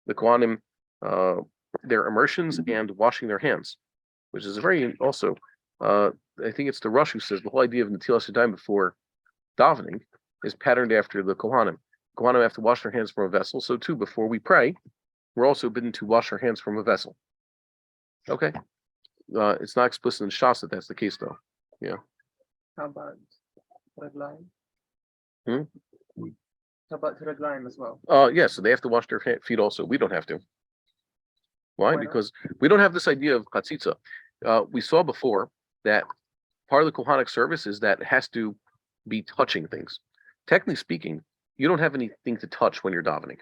the Kohanim, their immersions and washing their hands, which is a very also. I think it's the Rush who says the whole idea of Netilas Yadayim before davening is patterned after the Kohanim. Kohanim have to wash their hands from a vessel, so too before we pray, we're also bidden to wash our hands from a vessel. Okay, it's not explicit in Shas that that's the case, though. Yeah. How about Reglaim? Hmm? How about Reglaim as well? Yeah, so they have to wash their feet also. We don't have to. Why? Why Because we don't have this idea of chatzitza. We saw before that part of the Kohanic service is that it has to be touching things. Technically speaking, you don't have anything to touch when you're davening.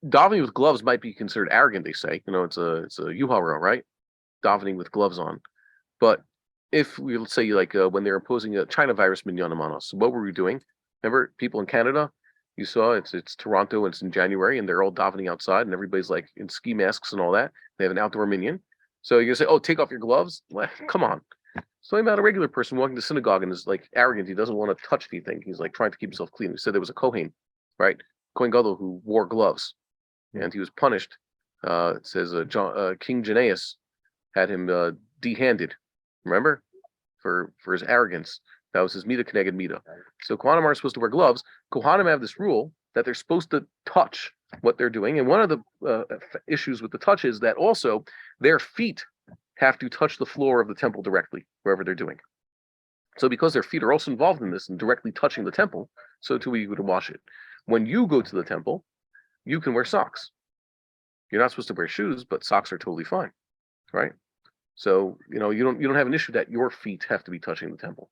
Davening with gloves might be considered arrogant, they say. It's a yuhara, right? Davening with gloves on. But if we, let's say, like when they're imposing a China virus minyanim on us, what were we doing? Remember, people in Canada, you saw it's Toronto, and it's in January, and they're all davening outside, and everybody's like in ski masks and all that. They have an outdoor minyan. So you're gonna say, "Oh, take off your gloves." Well, come on. So about a regular person walking to synagogue and is like arrogant. He doesn't want to touch anything. He's like trying to keep himself clean. We said there was a Kohen, right? Kohen Gadol who wore gloves, and he was punished. It says King Janaeus had him dehanded. Remember, for his arrogance. That was his Mida Keneged Mida. So Kohanim aren't supposed to wear gloves. Kohanim have this rule that they're supposed to touch what they're doing. And one of the issues with the touch is that also their feet have to touch the floor of the temple directly, wherever they're doing. So because their feet are also involved in this and directly touching the temple, so too we go to wash it. When you go to the temple, you can wear socks. You're not supposed to wear shoes, but socks are totally fine, right? So you don't have an issue that your feet have to be touching the temple.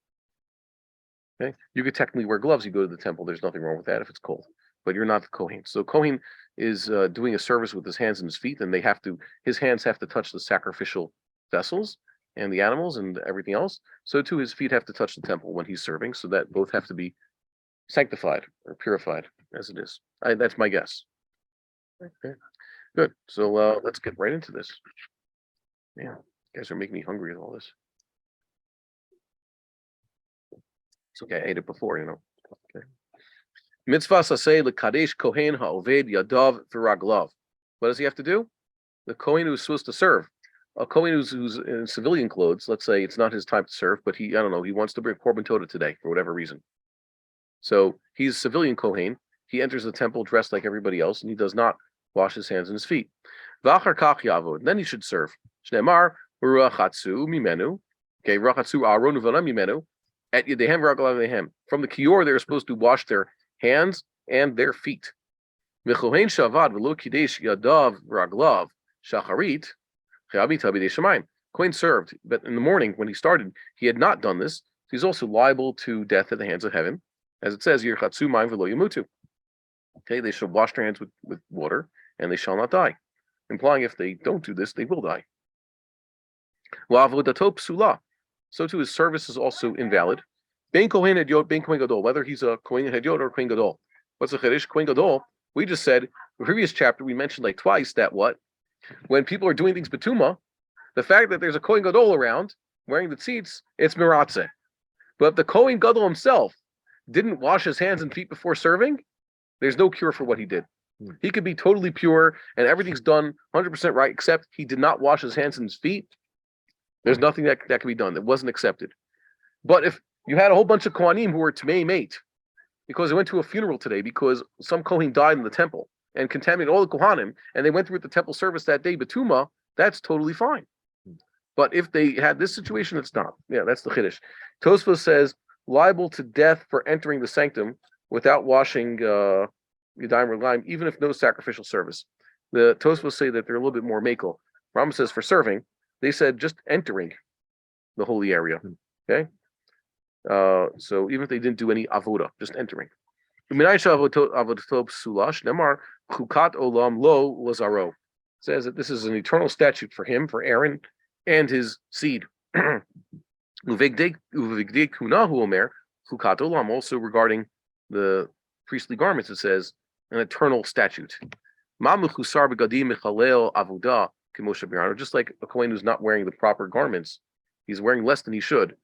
Okay, you could technically wear gloves. You go to the temple. There's nothing wrong with that if it's cold, but you're not the Kohen. So Kohen is doing a service with his hands and his feet, and his hands have to touch the sacrificial vessels and the animals and everything else. So too, his feet have to touch the temple when he's serving. So that both have to be sanctified or purified as it is. That's my guess. Okay, good. So let's get right into this. Yeah, you guys are making me hungry with all this. It's okay, I ate it before, Okay. Mitzvah saseh lekadesh kohen ha'oved yadav v'raglav. What does he have to do? The kohen who's supposed to serve, a kohen who's in civilian clothes. Let's say it's not his time to serve, but he wants to bring korban toda today for whatever reason. So he's civilian kohen. He enters the temple dressed like everybody else, and he does not wash his hands and his feet. V'achar kach yavod. Then he should serve. Shneimar ruachatzu mimenu. Okay, ruachatzu aron uvanam mimenu. At Yedehem Raglavehem. From the Kior, they're supposed to wash their hands and their feet. V'chohen shavad v'lo kidesh yadav raglav shacharit chayavi tabi deshamayim. Kohen served, but in the morning when he started, he had not done this. He's also liable to death at the hands of heaven, as it says, Yirchatzu mayim v'lo yamutu. Okay, they should wash their hands with water, and they shall not die. Implying if they don't do this, they will die. V'avodato psula. So too, his service is also invalid. Ben Kohen Hedyot, Ben Kohen Gadol, whether he's a Kohen Hedyot or Kohen Gadol. What's the Chiddush? Kohen Gadol, we just said, in the previous chapter, we mentioned like twice that when people are doing things betuma, the fact that there's a Kohen Gadol around wearing the tzitz, it's miratze. But if the Kohen Gadol himself didn't wash his hands and feet before serving, there's no cure for what he did. He could be totally pure and everything's done 100% right, except he did not wash his hands and his feet. There's nothing that can be done. That wasn't accepted. But if you had a whole bunch of Kohanim who were Tamei Mate, because they went to a funeral today because some Kohen died in the temple and contaminated all the Kohanim, and they went through the temple service that day, Betuma, that's totally fine. But if they had this situation, it's not. Yeah, that's the Chiddush. Tosfos says, liable to death for entering the sanctum without washing Yadayim Raglaim, even if no sacrificial service. The Tosfos say that they're a little bit more makel. Rambam says for serving, they said just entering the holy area. Okay, so even if they didn't do any avoda, just entering. Says that this is an eternal statute for him, for Aaron, and his seed. Also regarding the priestly garments, it says an eternal statute. Just like a Kohen who's not wearing the proper garments, he's wearing less than he should,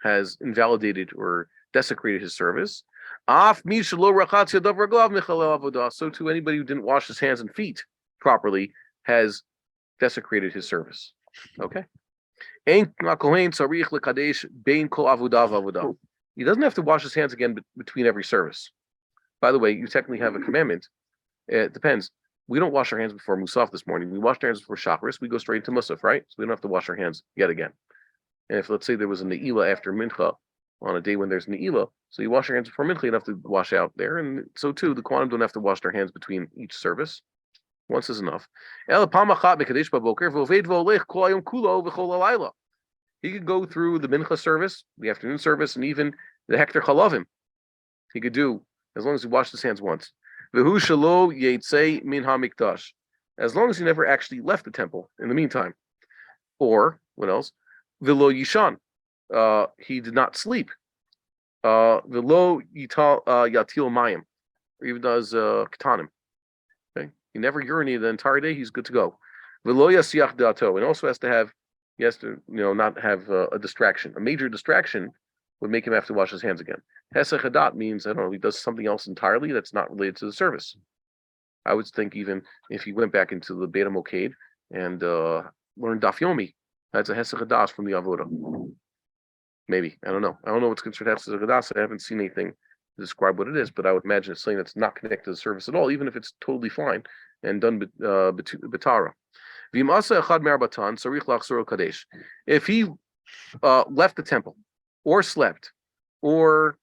has invalidated or desecrated his service. So too, anybody who didn't wash his hands and feet properly has desecrated his service. Okay. He doesn't have to wash his hands again between every service. By the way, you technically have a commandment. It depends. We don't wash our hands before Musaf this morning. We washed our hands before Shacharis. We go straight to Musaf, right? So we don't have to wash our hands yet again. And if, let's say, there was a Ne'ilah after Mincha, on a day when there's Ne'ilah, so you wash your hands before Mincha, you don't have to wash out there. And so, too, the Kohanim don't have to wash their hands between each service. Once is enough. He could go through the Mincha service, the afternoon service, and even the Hektar Chalavim. He could do, as long as he washed his hands once. As long as he never actually left the temple in the meantime. Or, what else? Velo Yishan. He did not sleep. Velo Yatil Mayim. Or even does Katanim. Okay? He never urinated the entire day, he's good to go. Velo Yasiach Dato. And also has to have, he has to, not have a distraction. A major distraction would make him have to wash his hands again. Hesech Hadat means, I don't know, he does something else entirely that's not related to the service. I would think even if he went back into the Beta Moked and learned Daf Yomi, that's a Hesech Hadas from the Avodah. Maybe. I don't know. I don't know what's considered Hesech Hadas. I haven't seen anything to describe what it is, but I would imagine it's something that's not connected to the service at all, even if it's totally fine and done Betara. If he left the temple, or slept, or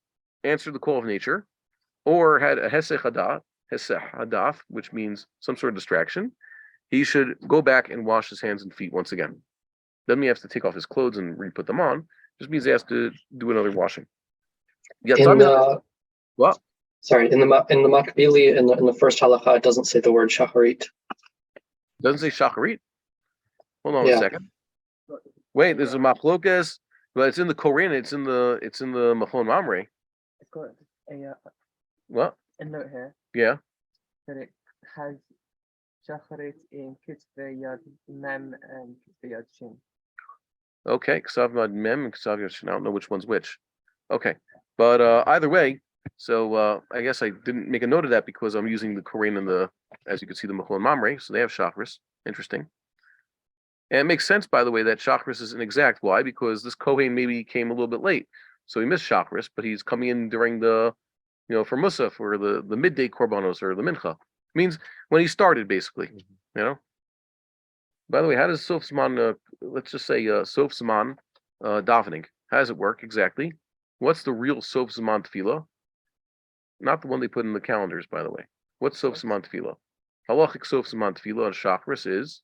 answered the call of nature, or had a hesech hadath, which means some sort of distraction, he should go back and wash his hands and feet once again. Doesn't mean he has to take off his clothes and re-put them on. Just means he has to do another washing. Yeah. What? Sorry, in the Makbili, in the first halakha, it doesn't say the word shacharit. Doesn't say shacharit. Hold on a second. Wait, there's a machlokas. But it's in the Korean. It's in the Machon Mamre. It's got What? a note here. Yeah. That it has shacharit in Kitzveh Yad Mem and Kitzveh Yad Shin. Okay, Ksav Yad Mem and Ksav Yad Shin. I don't know which one's which. Okay, but either way, so I guess I didn't make a note of that because I'm using the Korean and as you can see, the Machon Mamre. So they have shacharis. Interesting. And it makes sense, by the way, that Shacharis is inexact. Why? Because this Kohen maybe came a little bit late. So he missed Shacharis, but he's coming in during for Musaf, or the midday Korbanos, or the Mincha. Means when he started, basically. By the way, how does Sof Zman, let's just say Sof Zman davening, how does it work exactly? What's the real Sof Zman tefillah? Not the one they put in the calendars, by the way. What's Sof Zman tefillah? Halachic Sof Zman tefillah on Shacharis is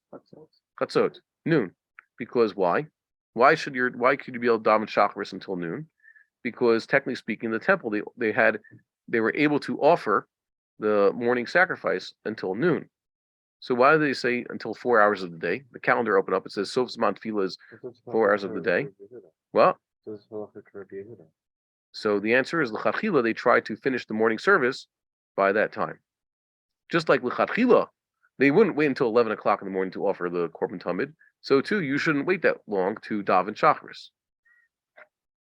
Chatzot. Noon. Because why? Why could you be able to daven Shacharis until noon? Because technically speaking, the temple they were able to offer the morning sacrifice until noon. So why do they say until 4 hours of the day? The calendar opened up. It says Sof Zman Tefillah is 4 hours of the day. What? So the answer is l'chadchila. They try to finish the morning service by that time. Just like l'chadchila, they wouldn't wait until 11 o'clock in the morning to offer the Korban Tamid. So too, you shouldn't wait that long to daven Shacharis.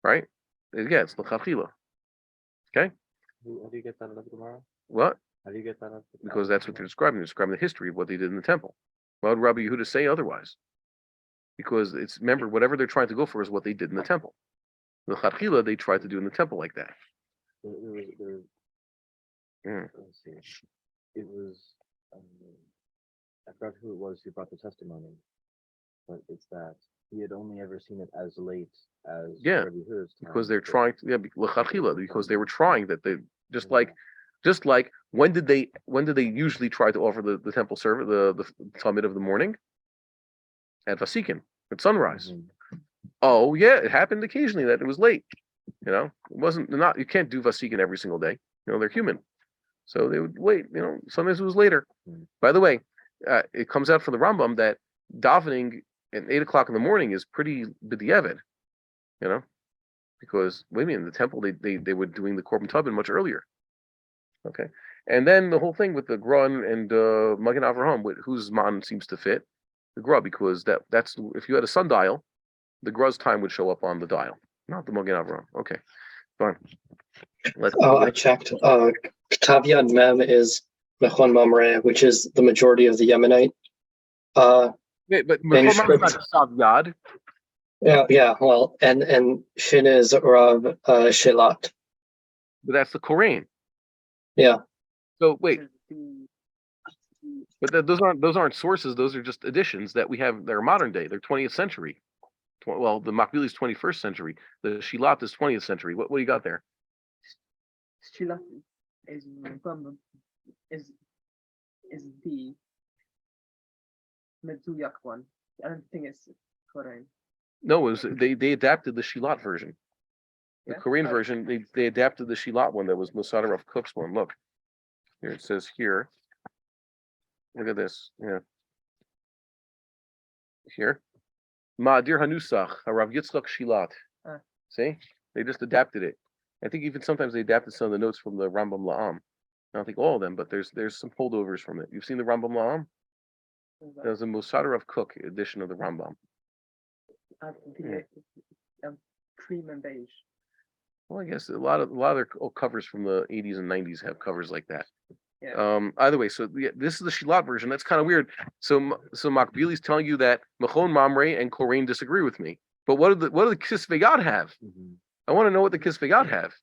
Right? Again, it's l'chadchila. Okay? How do you get that out of the Gemara? What? How do you get that out? Because that's what they're describing. They're describing the history of what they did in the temple. Why would Rabbi Yehuda say otherwise? Because remember, whatever they're trying to go for is what they did in the temple. The l'chadchila they tried to do in the temple like that. Let's see. It was, I forgot who it was who brought the testimony, but it's that he had only ever seen it as late as Rabbi Yehuda's time. Because they're trying to, l'chadchila, because they were trying that they just like when did they usually try to offer the temple service, the Talmud of the morning? At Vasikin, at sunrise. Mm-hmm. Oh yeah, it happened occasionally that it was late. It wasn't you can't do Vasikin every single day. They're human. So they would wait, sometimes it was later. Mm-hmm. By the way, it comes out from the Rambam that davening at 8 o'clock in the morning is pretty b'diavad, because wait a minute, in the temple they were doing the Korban Tubin much earlier. Okay, and then the whole thing with the Gra and Magen Avraham, whose man seems to fit the Gra, because that's if you had a sundial, the Gra's time would show up on the dial, not the Magen Avraham. Okay, Fine. Let's I checked. Ktav Yad Mem is Mechon Mamre, which is the majority of the Yemenite. Wait, but manuscript. Yad. Yeah. Well, and Shin is Rav Shelat. But that's the Koran. Yeah. So wait, but those aren't sources. Those are just additions that we have. They're modern day. They're 20th century. Well, the Makbili is 21st century. The Shilat is 20th century. What do you got there? Shilo is Rambam is the Meduyak one. I don't think it's Koran. No, it was they adapted the Shilat version. The Yeah? Korean version, they adapted the Shilat one that was Musadar of Cook's one. Look, here it says here. Look at this. Yeah. Here. Ma'adir Hanusach, Rav Yitzchak Shilat. See? They just adapted it. I think even sometimes they adapted some of the notes from the Rambam La'am. I don't think all of them, but there's some holdovers from it. You've seen the Rambam La'am? There's a Musadar of Cook edition of the Rambam. Cream and beige. Well, I guess a lot of their covers from the 80s and 90s have covers like that. Yeah. Either way, so this is the Shilat version. That's kind of weird. So Makbili's telling you that Machon Mamre and Korain disagree with me. But what do the Kisvei Yad have? I want to know what the Kisvei Yad have.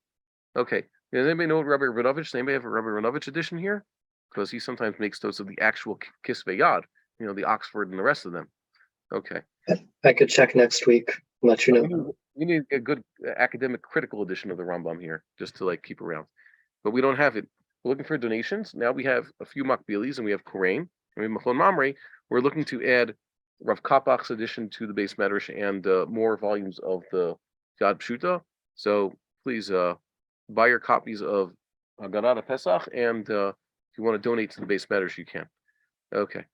Okay. Does anybody know what Rabbi Rabinovich? Does anybody have a Rabbi Rabinovich edition here? Because he sometimes makes notes of the actual Kisvei Yad, the Oxford and the rest of them. Okay. I could check next week and let you know. We need a good academic critical edition of the Rambam here, just to keep around. But we don't have it. We're looking for donations. Now we have a few Makbilis and we have Korain. And we have Machon Mamre. We're looking to add Rav Kapach's edition to the base Medrash and more volumes of the Yad Pshuta. So please buy your copies of Haggadah Pesach, and if you want to donate to the base Medrash, you can. Okay.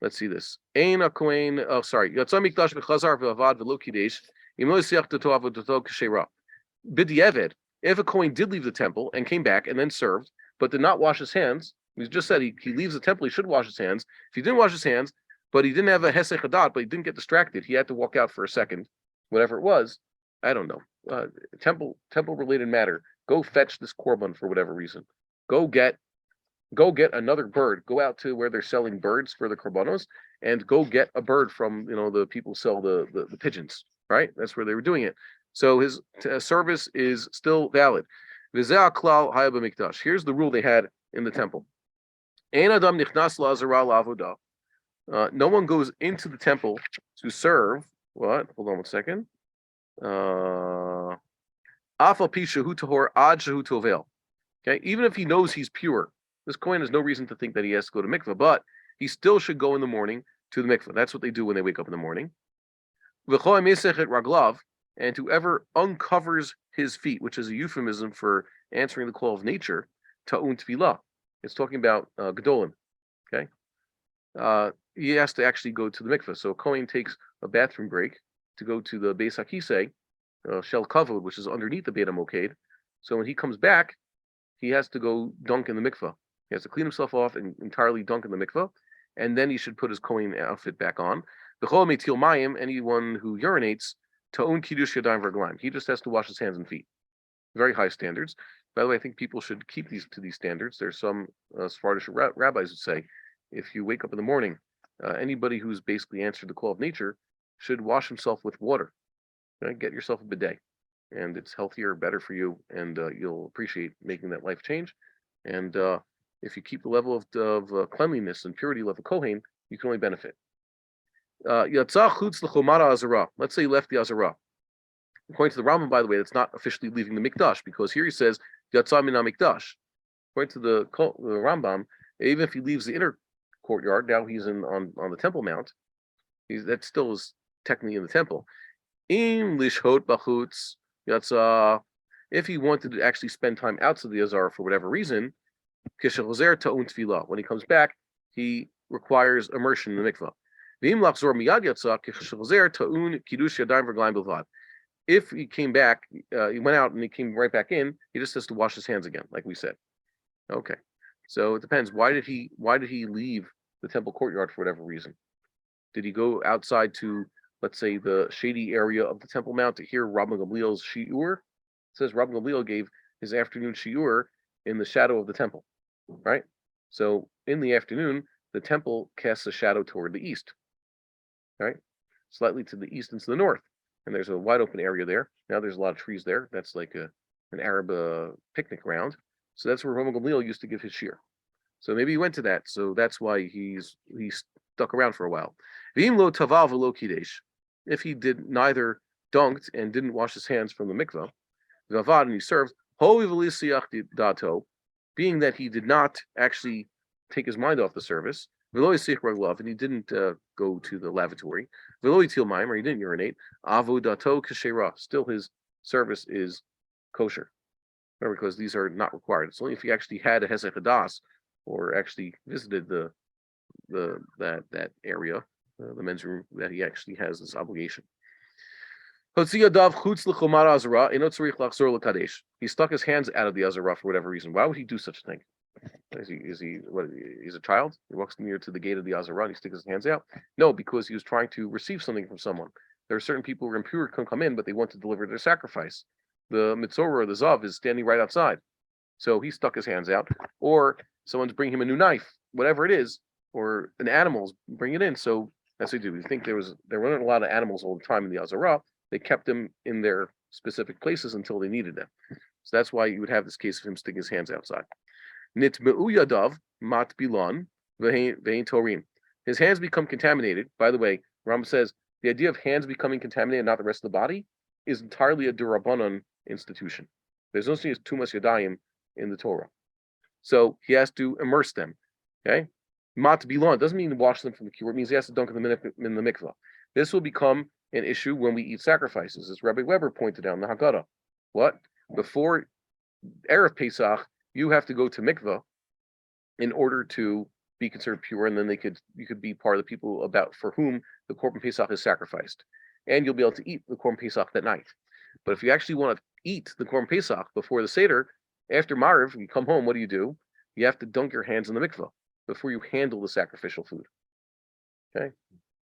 Let's see this. Ein HaKohen, Yatsa HaMikdash v'chazar v'avad v'lo kidesh, im lo yisiach dato avodato k'sheira. B'di'evet, if a Kohen did leave the temple and came back and then served, but did not wash his hands, we just said he leaves the temple, he should wash his hands. If he didn't wash his hands, but he didn't have a hesech hadat, but he didn't get distracted, he had to walk out for a second, whatever it was, I don't know. Temple related matter. Go fetch this korban for whatever reason. Go get another bird. Go out to where they're selling birds for the korbanos, and go get a bird from the people who sell the pigeons. Right? That's where they were doing it. So his service is still valid. Here's the rule they had in the temple. No one goes into the temple to serve. What? Hold on one second. Okay, even if he knows he's pure, this Kohen has no reason to think that he has to go to mikveh, but he still should go in the morning to the mikveh. That's what they do when they wake up in the morning. And whoever uncovers his feet, which is a euphemism for answering the call of nature, ta'un tefillah. It's talking about gedolim. Okay, he has to actually go to the mikveh. So a Kohen takes a bathroom break to go to the Beis HaKisei, Shel Kavod, which is underneath the Beit HaMoked. So when he comes back, he has to go dunk in the mikveh. He has to clean himself off and entirely dunk in the mikveh, and then he should put his Kohen outfit back on. B'chol metil mayim, anyone who urinates, ta'un kiddush yadayim v'raglaim. He just has to wash his hands and feet. Very high standards. By the way, I think people should keep these standards. There's some Sephardic rabbis who say, if you wake up in the morning, anybody who's basically answered the call of nature should wash himself with water. Get yourself a bidet, and it's healthier, better for you, and you'll appreciate making that life change. And if you keep the level of cleanliness and purity of a Kohen, you can only benefit. Let's say he left the Azara. According to the Rambam, by the way, that's not officially leaving the Mikdash, because here he says Yatsa min HaMikdash. According to the Rambam, even if he leaves the inner courtyard, now he's on the Temple Mount. That still is technically in the temple. In lishhot bachutz yatsa, if he wanted to actually spend time outside the Azara for whatever reason, kishachozer ta'un tefillah. When he comes back, he requires immersion in the mikvah. V'im lachzor miyad yatsa kishachozer ta'un kiddush yadayim v'raglaim bilvad. If he came back, he went out and he came right back in, he just has to wash his hands again, like we said. Okay, so it depends. Why did he leave the temple courtyard for whatever reason? Did he go outside to, let's say, the shady area of the Temple Mount to hear Rabbi Gamliel's shiur? says Rabbi Gamliel gave his afternoon shiur in the shadow of the temple, right? So in the afternoon, the temple casts a shadow toward the east, right? Slightly to the east and to the north. And there's a wide open area there. Now there's a lot of trees there. That's like an Arab picnic ground. So that's where Rabbi Gamliel used to give his shiur. So maybe he went to that. So that's why he stuck around for a while. V'im lo taval v'lo kidesh. If he did neither dunked and didn't wash his hands from the mikvah, v'avad, and he served, holy v'lisiach dato, being that he did not actually take his mind off the service, v'lo yisich raglav, and he didn't go to the lavatory, v'lo yitil mayim, or he didn't urinate, avo dato kashera, still his service is kosher, because these are not required. It's only if he actually had a hesed hadas, or actually visited that area, the men's room, that he actually has this obligation. He stuck his hands out of the azara for whatever reason. Why would he do such a thing? Is he what? He's a child. He walks near to the gate of the azara and he sticks his hands out. No, because he was trying to receive something from someone. There are certain people who are impure, can come in, but they want to deliver their sacrifice. The mitzorah or the zav is standing right outside, so he stuck his hands out. Or someone's bringing him a new knife, whatever it is, or an animal's bring it in. So that's what they do. You think there weren't a lot of animals all the time in the azara. They kept them in their specific places until they needed them. So that's why you would have this case of him sticking his hands outside. Nitmeu yadav mat bilon vein torim. His hands become contaminated. By the way, Rambam says the idea of hands becoming contaminated, not the rest of the body, is entirely a durabanan institution. There's no such thing as tumas yadayim in the Torah. So he has to immerse them. Okay? Mat bilon doesn't mean wash them from the kippur. It means he has to dunk them in the mikvah. This will become an issue when we eat sacrifices, as Rabbi Weber pointed out in the Haggadah. What? Before Erev Pesach, you have to go to mikvah in order to be considered pure, and then you could be part of the people for whom the Korban Pesach is sacrificed, and you'll be able to eat the Korban Pesach that night. But if you actually want to eat the Korban Pesach before the Seder, after Mariv, you come home. What do? You have to dunk your hands in the mikvah before you handle the sacrificial food. Okay.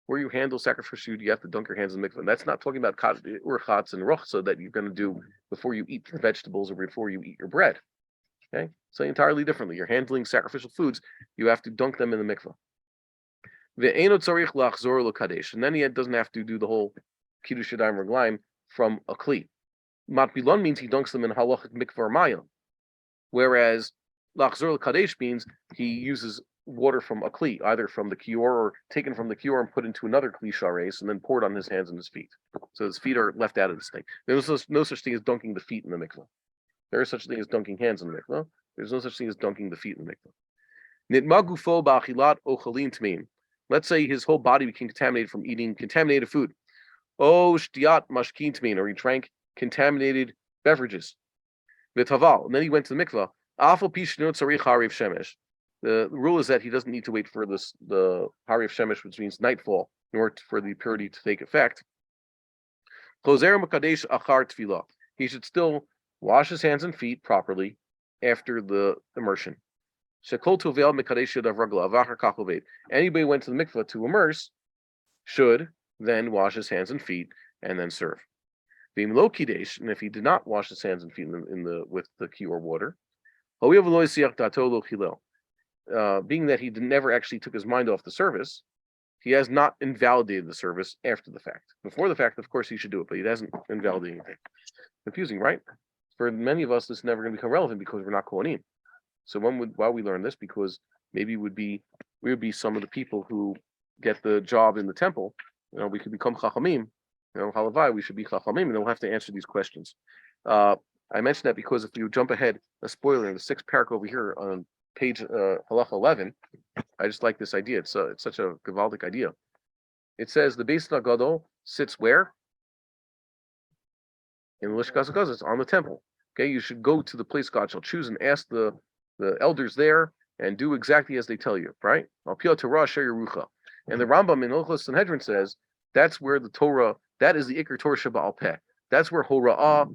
Where you handle sacrificial food, you have to dunk your hands in the mikvah. And that's not talking about urchatz and rochza that you're going to do before you eat your vegetables or before you eat your bread. Okay, so entirely differently. You're handling sacrificial foods, you have to dunk them in the mikvah. And then he doesn't have to do the whole kiddush yadayim reglaim from a kli. Matbilon means he dunks them in halachic mikvah mayim, whereas lachzor l'kadesh means he uses water from a kli, either from the kior or taken from the kior and put into another kli shares and then poured on his hands and his feet. So his feet are left out of this thing. There's no such thing as dunking the feet in the mikvah. There is such a thing as dunking hands in the mikvah. There's no such thing as dunking the feet in the mikvah. Nitmagufo ba'achilat ochalin tmeim. Let's say his whole body became contaminated from eating contaminated food. Oh shtiat mashkin tmein, or he drank contaminated beverages. V'taval, and then he went to the mikvah. Afal pishnot tzarich hariv shemesh. The rule is that he doesn't need to wait for the Hariv Shemesh, which means nightfall, in order for the purity to take effect. He should still wash his hands and feet properly after the immersion. Anybody who went to the mikvah to immerse should then wash his hands and feet and then serve. And if he did not wash his hands and feet with the kior water, being that he never actually took his mind off the service, he has not invalidated the service after the fact. Before the fact, of course, he should do it, but he hasn't invalidated anything. Confusing, right? For many of us, this is never going to become relevant because we're not Kohanim. So why we learn this? Because maybe we would be some of the people who get the job in the temple. We could become Chachamim. Halavai, we should be Chachamim, and they'll have to answer these questions. I mentioned that because if you jump ahead, a spoiler in the 6th parak over here on page halacha 11, I just like this idea. It's such a gavaldic idea. It says the Beis Nagadol sits where? In the Lishkas HaGazah, it's on the temple. Okay, you should go to the place God shall choose and ask the elders there and do exactly as they tell you, right? And the Rambam in Hilchot Sanhedrin says that's where the Torah, that is the Iker Torah Sheba'al Peh. That's where Hora'ah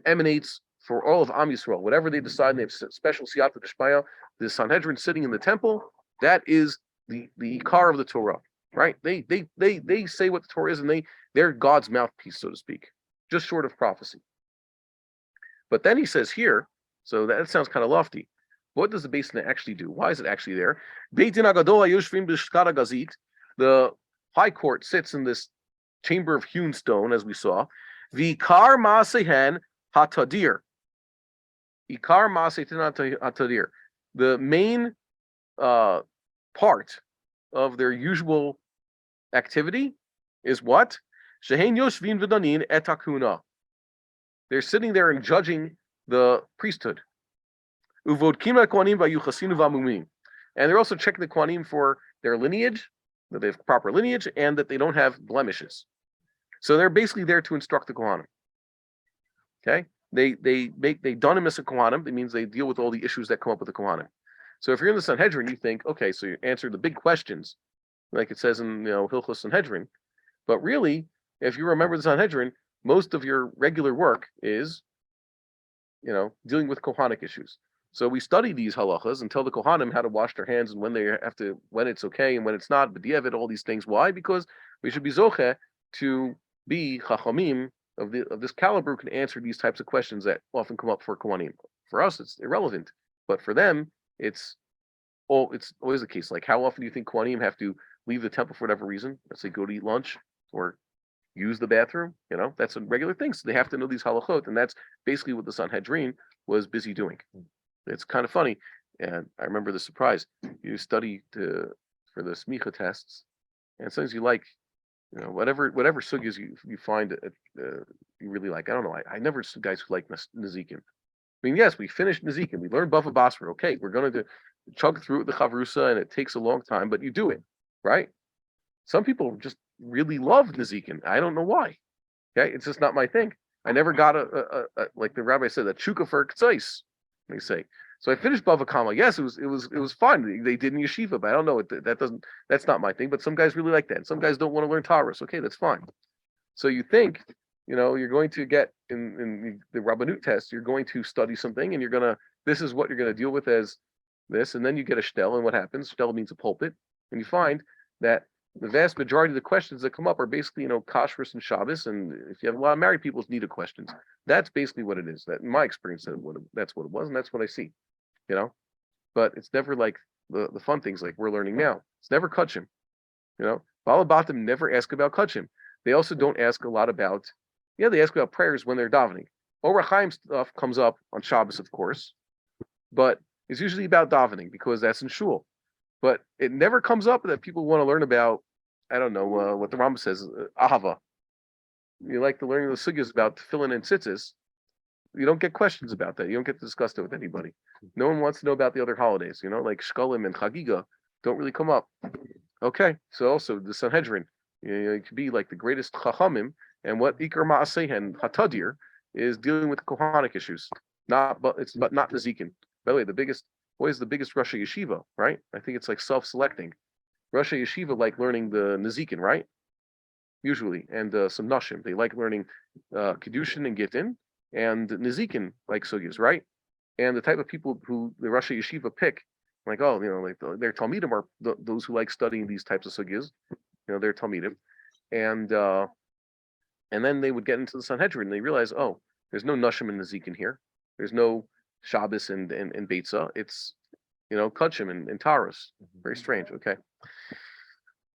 emanates for all of Am Yisrael. Whatever they decide, they have special siyata d'shmaya. The Sanhedrin sitting in the temple, that is the ikar of the Torah, right? They say what the Torah is, and they're God's mouthpiece, so to speak, just short of prophecy. But then he says here, so that sounds kind of lofty. What does the Beis Din actually do? Why is it actually there? Beit Din HaGadol HaYoshvim B'Shkar HaGazit. The High Court sits in this chamber of hewn stone, as we saw. V'ikar Ma'asehen HaTadir. Ikar Ma'asehen HaTadir. The main part of their usual activity is what? Shehen Yoshvin V'Danin Et HaKuna. They're sitting there and judging the priesthood. Uvodkim HaKohanim V'Yuchasinu V'Amumim. And they're also checking the Kohanim for their lineage, that they have proper lineage, and that they don't have blemishes. So they're basically there to instruct the Kohanim. Okay? They donim as a Kohanim. That means they deal with all the issues that come up with the Kohanim. So if you're in the Sanhedrin, you think, okay, so you answer the big questions, like it says in Hilchot Sanhedrin. But really, if you remember the Sanhedrin, most of your regular work is, dealing with Kohanic issues. So we study these halachas and tell the Kohanim how to wash their hands and when it's okay and when it's not, but all these things. Why? Because we should be zoche to be chachamim of this caliber who can answer these types of questions that often come up for Kohanim. For us, it's irrelevant, but for them, it's always the case. Like, how often do you think Kohanim have to leave the temple for whatever reason? Let's say go to eat lunch or use the bathroom. That's a regular thing. So they have to know these halachot, and that's basically what the Sanhedrin was busy doing. It's kind of funny, and I remember the surprise. You study for the smicha tests, and sometimes you like, whatever sugyas you find you really like. I don't know. I never see guys who like Nezikin. I mean, yes, we finished Nezikin. We learned Bava Basra. Okay, we're going to chug through the Chavrusa, and it takes a long time, but you do it, right? Some people just really love Nezikin. I don't know why. Okay, it's just not my thing. I never got a like the rabbi said, a chukah for k'tzais. They say. So I finished Bava Kama. Yes, it was fun. They did in yeshiva, but I don't know. That's not my thing. But some guys really like that. And some guys don't want to learn Torah. Okay, that's fine. So you think, you're going to get in the Rabbanut test, you're going to study something, and this is what you're going to deal with as this, and then you get a shtel, and what happens? Shtel means a pulpit, and you find that the vast majority of the questions that come up are basically, kashrus and Shabbos, and if you have a lot of married people, it's needed questions. That's basically what it is. That in my experience, that's what it was, and that's what I see. But it's never like the fun things like we're learning now. It's never kachim. Balabatim never ask about kachim. They also don't ask a lot about. They ask about prayers when they're davening. Bar-Hayim stuff comes up on Shabbos, of course, but it's usually about davening because that's in shul. But it never comes up that people want to learn about, I don't know, what the Rambam says, ahava. You like to learn the sugyas about tefillin and tzitzis. You don't get questions about that. You don't get to discuss that with anybody. No one wants to know about the other holidays, like Shkolim and Chagiga don't really come up. Okay, so also the Sanhedrin, it could be like the greatest chachamim, and what Ikar Ma'asehen Hatadir is dealing with Kohanic issues, but not Nezikin. By the way, what is the biggest Rosh Yeshiva, right? I think it's like self-selecting. Rosh Yeshiva like learning the Nezikin, right? Usually, and some Nashim. They like learning Kedushin and Gittin, and Nezikin like sugyas, right? And the type of people who the Rosh Yeshiva pick, like, their Talmidim are those who like studying these types of sugyas, their Talmidim. And then they would get into the Sanhedrin, and they realize, there's no Nashim and Nezikin here. There's no Shabbos and Beitzah. It's, Kachim and Taras. Very strange. Okay.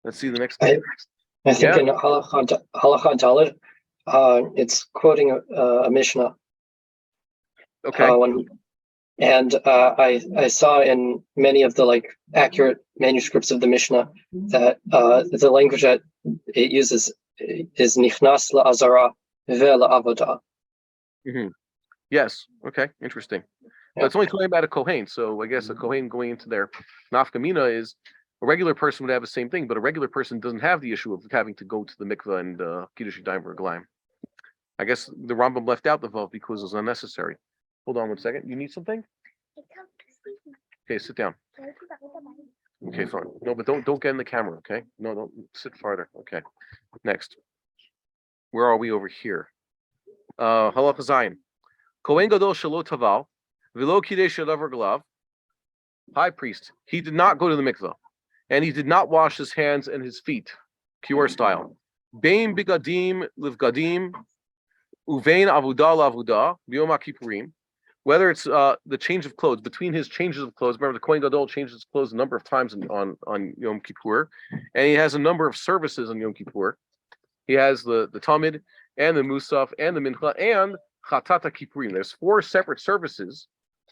Let's see the next thing. I think in Halakha Dalet, it's quoting a Mishnah. Okay. I saw in many of the accurate manuscripts of the Mishnah that the language that it uses is nichnas la'azara ve'la'avodah. Mm-hmm. Yes. Okay. Interesting. But it's only talking about a Kohen, so I guess a Kohen going into their nafkamina is a regular person would have the same thing, but a regular person doesn't have the issue of having to go to the mikveh and kiddush yadayim or glayim. I guess the Rambam left out the vav because it was unnecessary. Hold on 1 second. You need something? Okay, sit down. Okay, fine. No, but don't get in the camera, okay? No, don't sit farther. Okay. Next. Where are we over here? Halacha Zayin. Kohen Gadol Shelo Taval, V'lo Kidei Shadavar Galav. High priest. He did not go to the mikveh, and he did not wash his hands and his feet, pure style. Bein bigadim livgadim, Uvein avudah lavudah biyom kippurim. Whether it's the change of clothes, between his changes of clothes. Remember, the Kohen Gadol changes his clothes a number of times on Yom Kippur, and he has a number of services on Yom Kippur. He has the Tamid and the Musaf and the Mincha and Chatata Kippurim. There's 4 separate services.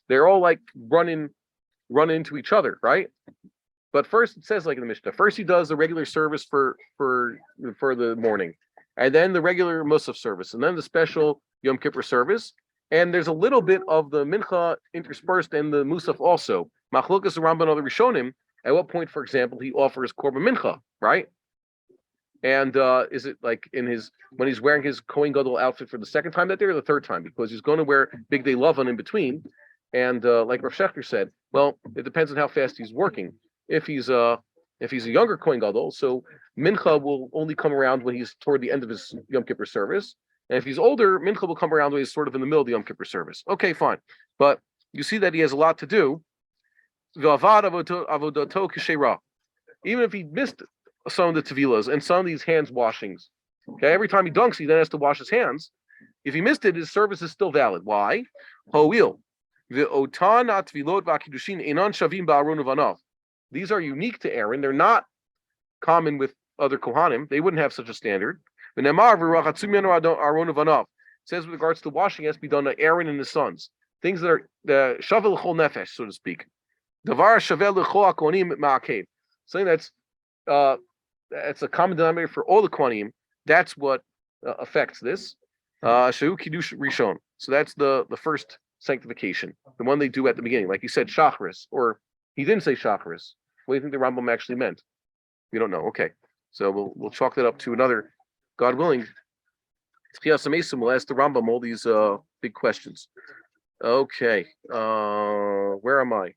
They're all like run into each other, right? But first, it says like in the Mishnah, first he does the regular service for the morning, and then the regular Musaf service, and then the special Yom Kippur service. And there's a little bit of the Mincha interspersed in the Musaf also. Machlokas Rambam other Rishonim. At what point, for example, he offers Korban Mincha, right? And is it like when he's wearing his Kohen Gadol outfit for the second time that day or the third time? Because he's going to wear Big Day Lavan in between. And like Rav Shechter said, well, it depends on how fast he's working. If he's a younger Kohen Gadol, so Mincha will only come around when he's toward the end of his Yom Kippur service. And if he's older, Mincha will come around when he's sort of in the middle of the Yom Kippur service. Okay, fine. But you see that he has a lot to do. Even if he missed some of the tevilas and some of these hands washings, okay, every time he dunks, he then has to wash his hands. If he missed it, his service is still valid. Why? These are unique to Aaron. They're not common with other Kohanim. They wouldn't have such a standard. It says with regards to washing, it has to be done to Aaron and his sons. Things that are the shavel chol nefesh, so to speak. Davar shavel l'chol hakohanim ma'akev. Something that's a common denominator for all the Kohanim. That's what affects this. Shehu kiddush rishon. So that's the first sanctification, the one they do at the beginning, like he said, shacharis, or he didn't say shacharis. What do you think the Rambam actually meant? We don't know. Okay, so we'll chalk that up to another, God willing. We'll ask the Rambam all these big questions. Okay, where am I?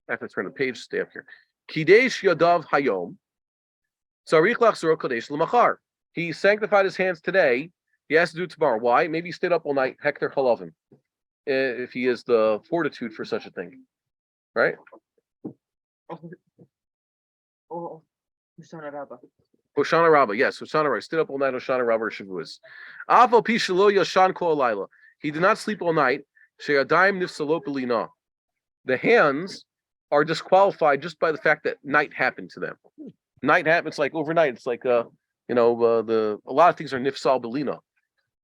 I have to turn the page. Stay up here. Kidesh yadav hayom. Tzarich lachzor kodesh l'machar. He sanctified his hands today. He has to do it tomorrow. Why? Maybe he stayed up all night. Hekter chalavim. If he has the fortitude for such a thing, right? Oh, Hoshana Rabbah. Hoshana Rabbah, yes, Hoshana Rabbah. Stayed up all night. Hoshana Rabbah or Shavuos. Aval pi shelo yashan kol laila. He did not sleep all night. She'adayim nifsalot belina. The hands are disqualified just by the fact that night happened to them. Night happens like overnight. It's like a lot of things are nifsal belina.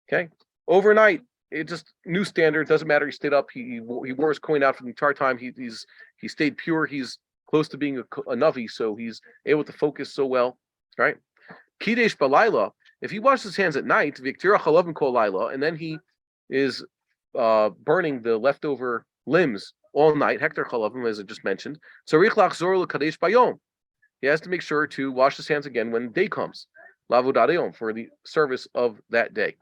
Okay, overnight. It just new standard. Doesn't matter. He stayed up. He wore his coin out for the entire time. He stayed pure. He's close to being a navi, so he's able to focus so well. Right? Kidesh balayla. If he washes his hands at night, viktira chalavim kol laila, and then he is burning the leftover limbs all night. Hektar chalavim, as I just mentioned. Tzarich lachzor l'kadesh bayom. He has to make sure to wash his hands again when day comes. Lavodat hayom, for the service of that day.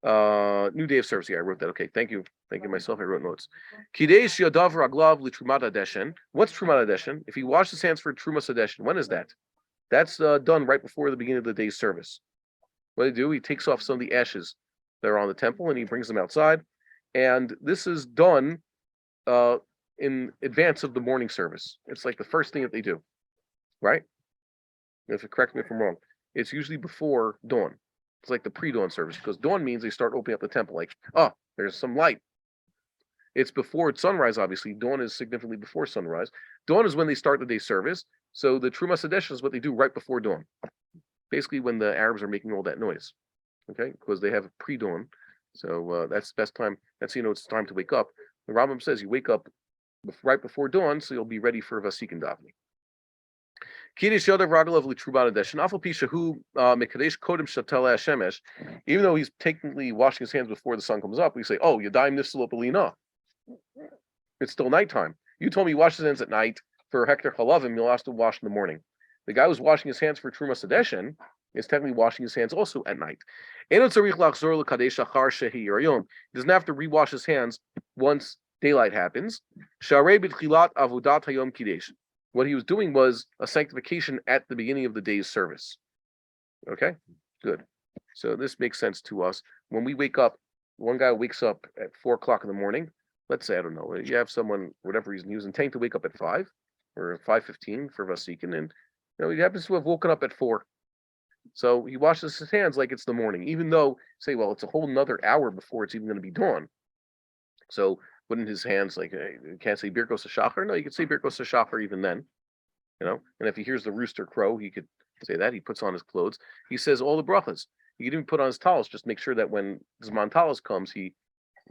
New day of service. Yeah, I wrote that. Okay, thank you myself. I wrote notes. Kidesh yadav raglav litrumat adeshen. What's trumat adeshen? If he washes his hands for trumas adeshen, when is that? That's done right before the beginning of the day's service. What do he do? He takes off some of the ashes that are on the temple and he brings them outside. And this is done in advance of the morning service. It's like the first thing that they do, right? If you correct me if I'm wrong, it's usually before dawn. It's like the pre-dawn service, because dawn means they start opening up the temple. Like, there's some light. It's before sunrise, obviously. Dawn is significantly before sunrise. Dawn is when they start the day service. So the Trumas Hadesh is what they do right before dawn. Basically, when the Arabs are making all that noise, okay, because they have pre-dawn. So that's the best time. That's it's time to wake up. The Rambam says you wake up right before dawn, so you'll be ready for Vasik and Davni. Even though he's technically washing his hands before the sun comes up, we say, Yadayim nifsalo belina. It's still nighttime. You told me he washes his hands at night for Hektar Chalavim, you'll have to wash in the morning. The guy who's washing his hands for Trumas Hadeshen is technically washing his hands also at night. He doesn't have to rewash his hands once daylight happens. What he was doing was a sanctification at the beginning of the day's service. Okay, good. So this makes sense to us. When we wake up, one guy wakes up at 4 o'clock in the morning. Let's say, I don't know, you have someone, for whatever reason, he was intending to wake up at 5 or 5:15 for Vasikin, and he happens to have woken up at 4. So he washes his hands like it's the morning, even though say, well, it's a whole nother hour before it's even going to be dawn. So wouldn't his hands like you can't say Birkos HaShachar? No, you could say Birkos HaShachar even then, And if he hears the rooster crow, he could say that. He puts on his clothes. He says all the brachas. He could even put on his talis. Just make sure that when Zman talis comes, he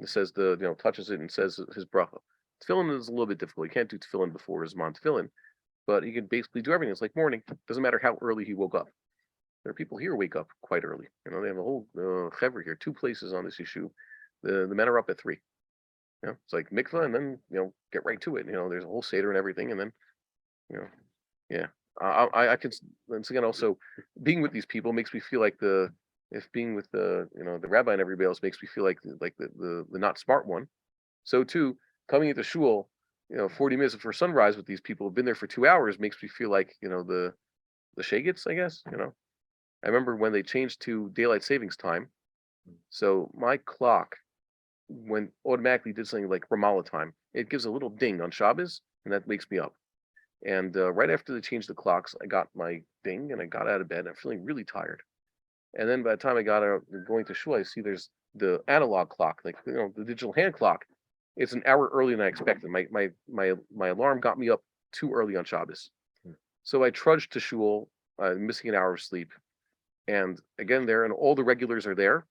says touches it and says his bracha. Tefillin is a little bit difficult. You can't do tefillin before Zman tefillin, but he can basically do everything. It's like morning. Doesn't matter how early he woke up. There are people here who wake up quite early. They have a whole chevra here. 2 places on this issue. The men are up at 3. It's like mikvah, and then get right to it. There's a whole seder and everything, and then yeah. I can once again also being with these people makes me feel like being with the rabbi and everybody else makes me feel like the not smart one. So too coming into shul 40 minutes before sunrise with these people who've been there for 2 hours makes me feel like the shagets, I guess. I remember when they changed to daylight savings time, so my clock when automatically did something like Ramallah time, it gives a little ding on Shabbos and that wakes me up. And right after they changed the clocks, I got my ding and I got out of bed. And I'm feeling really tired. And then by the time I got out going to shul, I see there's the analog clock, like the digital hand clock. It's an hour earlier than I expected. My alarm got me up too early on Shabbos, so I trudged to shul, missing an hour of sleep. And again, there and all the regulars are there.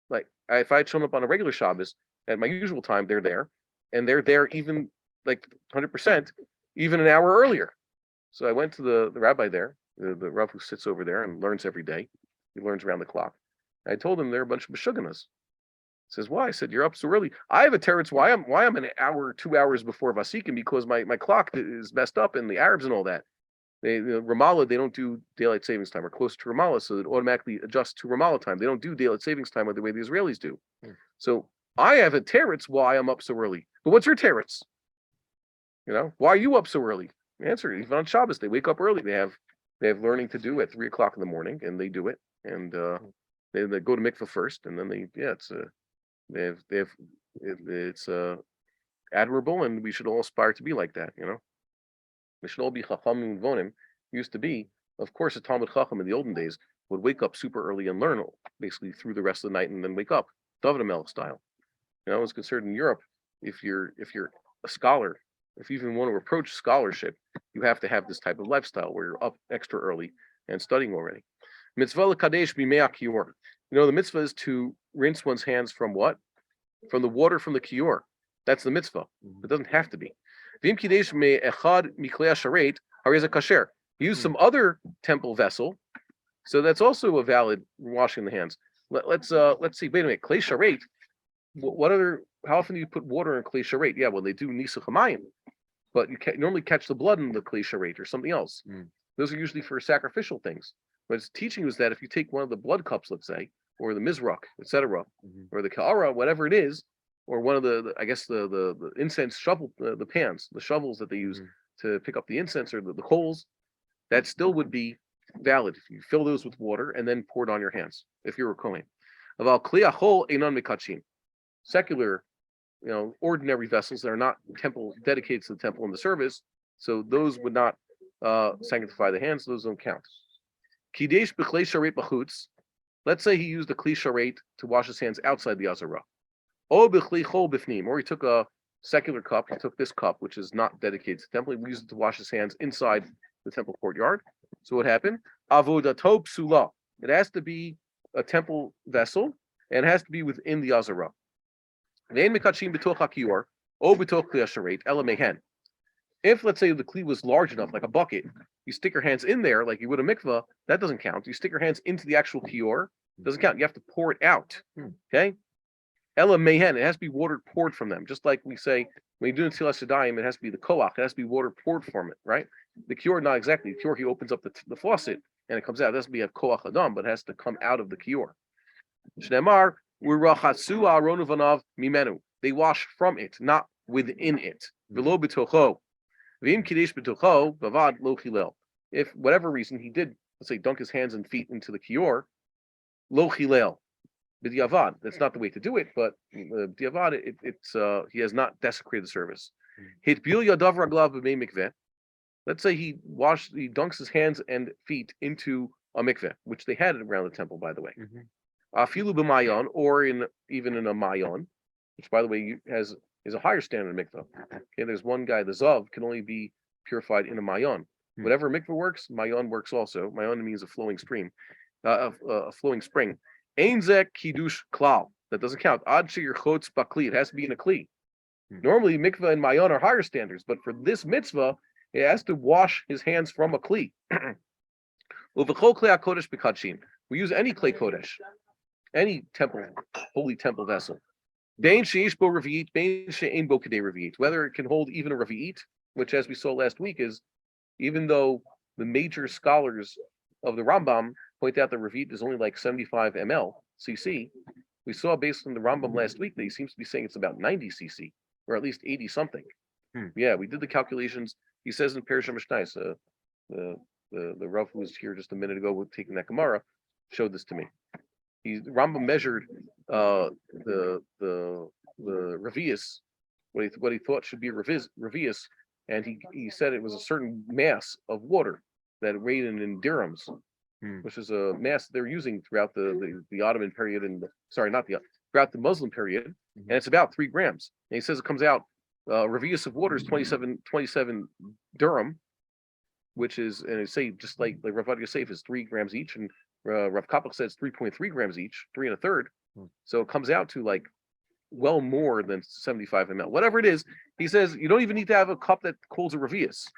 Like if I had shown up on a regular Shabbos at my usual time, they're there, and they're there even like 100%. Even an hour earlier. So I went to the rabbi there, the Rav who sits over there and learns every day. He learns around the clock. I told him they're a bunch of meshuganas. He says, why? I said, you're up so early. I have a teretz why I'm an hour, 2 hours before Vasikin because my clock is messed up and the Arabs and all that. Ramallah, they don't do daylight savings time or close to Ramallah, so it automatically adjusts to Ramallah time. They don't do daylight savings time the way the Israelis do. So I have a teretz why I'm up so early. But what's your teretz? Why are you up so early? Answer, even on Shabbos, they wake up early. They have learning to do at 3 o'clock in the morning, and they do it. And they go to mikveh first, and then it's admirable, and we should all aspire to be like that. We should all be chachamim vonim. Used to be, of course, a Talmud Chacham in the olden days would wake up super early and learn basically through the rest of the night, and then wake up David HaMelech style. It's considered in Europe if you're a scholar. If you even want to approach scholarship, you have to have this type of lifestyle where you're up extra early and studying already. Mitzvah l'kadesh b'mei kiyur. The mitzvah is to rinse one's hands from what? From the water from the kiyur. That's the mitzvah. It doesn't have to be. V'im kidesh me'echad miklei hasharet harei kasher. Use some other temple vessel, so that's also a valid washing the hands. Let's see. Wait a minute. Klei sharet. How often do you put water in klei sharet? Yeah, well, they do nisuch hamayim, but you normally catch the blood in the klei sharet or something else. Those are usually for sacrificial things. But it's teaching is that if you take one of the blood cups, let's say, or the mizrach, etc., or the ka'ara, whatever it is, or one of the incense shovel, the pans, the shovels that they use to pick up the incense or the coals, that still would be valid if you fill those with water and then pour it on your hands if you're a kohen. Aval kli hachol einon mikachim. Secular, ordinary vessels that are not temple dedicated to the temple and the service, so those would not sanctify the hands. Those don't count. Kidesh b'klei sharet b'chutz. Let's say he used a kli sharet to wash his hands outside the azara. O b'klei chol b'fnim, or he took a secular cup. He took this cup, which is not dedicated to the temple. He used it to wash his hands inside the temple courtyard. So what happened? Avodato psula. It has to be a temple vessel, and it has to be within the azara. If, let's say, the kli was large enough, like a bucket, you stick your hands in there like you would a mikvah, that doesn't count. You stick your hands into the actual kior, doesn't count. You have to pour it out. Okay? Ela mehen, it has to be water poured from them. Just like we say, when you do Netilas Yadayim, it has to be the koach, it has to be water poured from it, right? The kior, not exactly. The kior, he opens up the faucet and it comes out. It doesn't be a koach adam, but it has to come out of the kior. Shneimar, they wash from it, not within it. If whatever reason he did, let's say, dunk his hands and feet into the kior, lo chilel b'diavad. That's not the way to do it, but b'diavad, he has not desecrated the service. Let's say he dunks his hands and feet into a mikveh, which they had around the temple, by the way. Mhm. Afilu b'mayon, or even in a mayon, which, by the way, is a higher standard of mikveh. Okay, there's one guy, the zav, can only be purified in a mayon. Whatever mikveh works, mayon works also. Mayon means a flowing stream, a flowing spring. Ein zeh kiddush klal. That doesn't count. Ad she'ir chotz bakli. It has to be in a kli. Normally, mikveh and mayon are higher standards, but for this mitzvah, it has to wash his hands from a kli. Uvechol klei hakodesh b'kadshim. We use any clay kodesh, any temple, holy temple vessel. Bein sheish bo revi'it, bein she'ein bo kedei revi'it. Whether it can hold even a revi'it, which, as we saw last week, is even though the major scholars of the Rambam point out that revi'it is only like 75 ml cc, we saw based on the Rambam last week that he seems to be saying it's about 90 cc, or at least 80 something. Yeah, we did the calculations. He says in Parashah Mishneh, the Rav who was here just a minute ago with taking that Gemara showed this to me. Rambam measured the revius, what he thought should be a revius, and he said it was a certain mass of water that weighed in dirhams, which is a mass they're using throughout the Ottoman period throughout the Muslim period, and it's about 3 grams. And he says it comes out revius of water is 27 dirham, which is, and I say just like Rav Avi Yosef is 3 grams each, and Rav Kapach says 3.3 grams each, 3 1/3. So it comes out to like well more than 75 ml. Whatever it is, he says you don't even need to have a cup that holds a revius.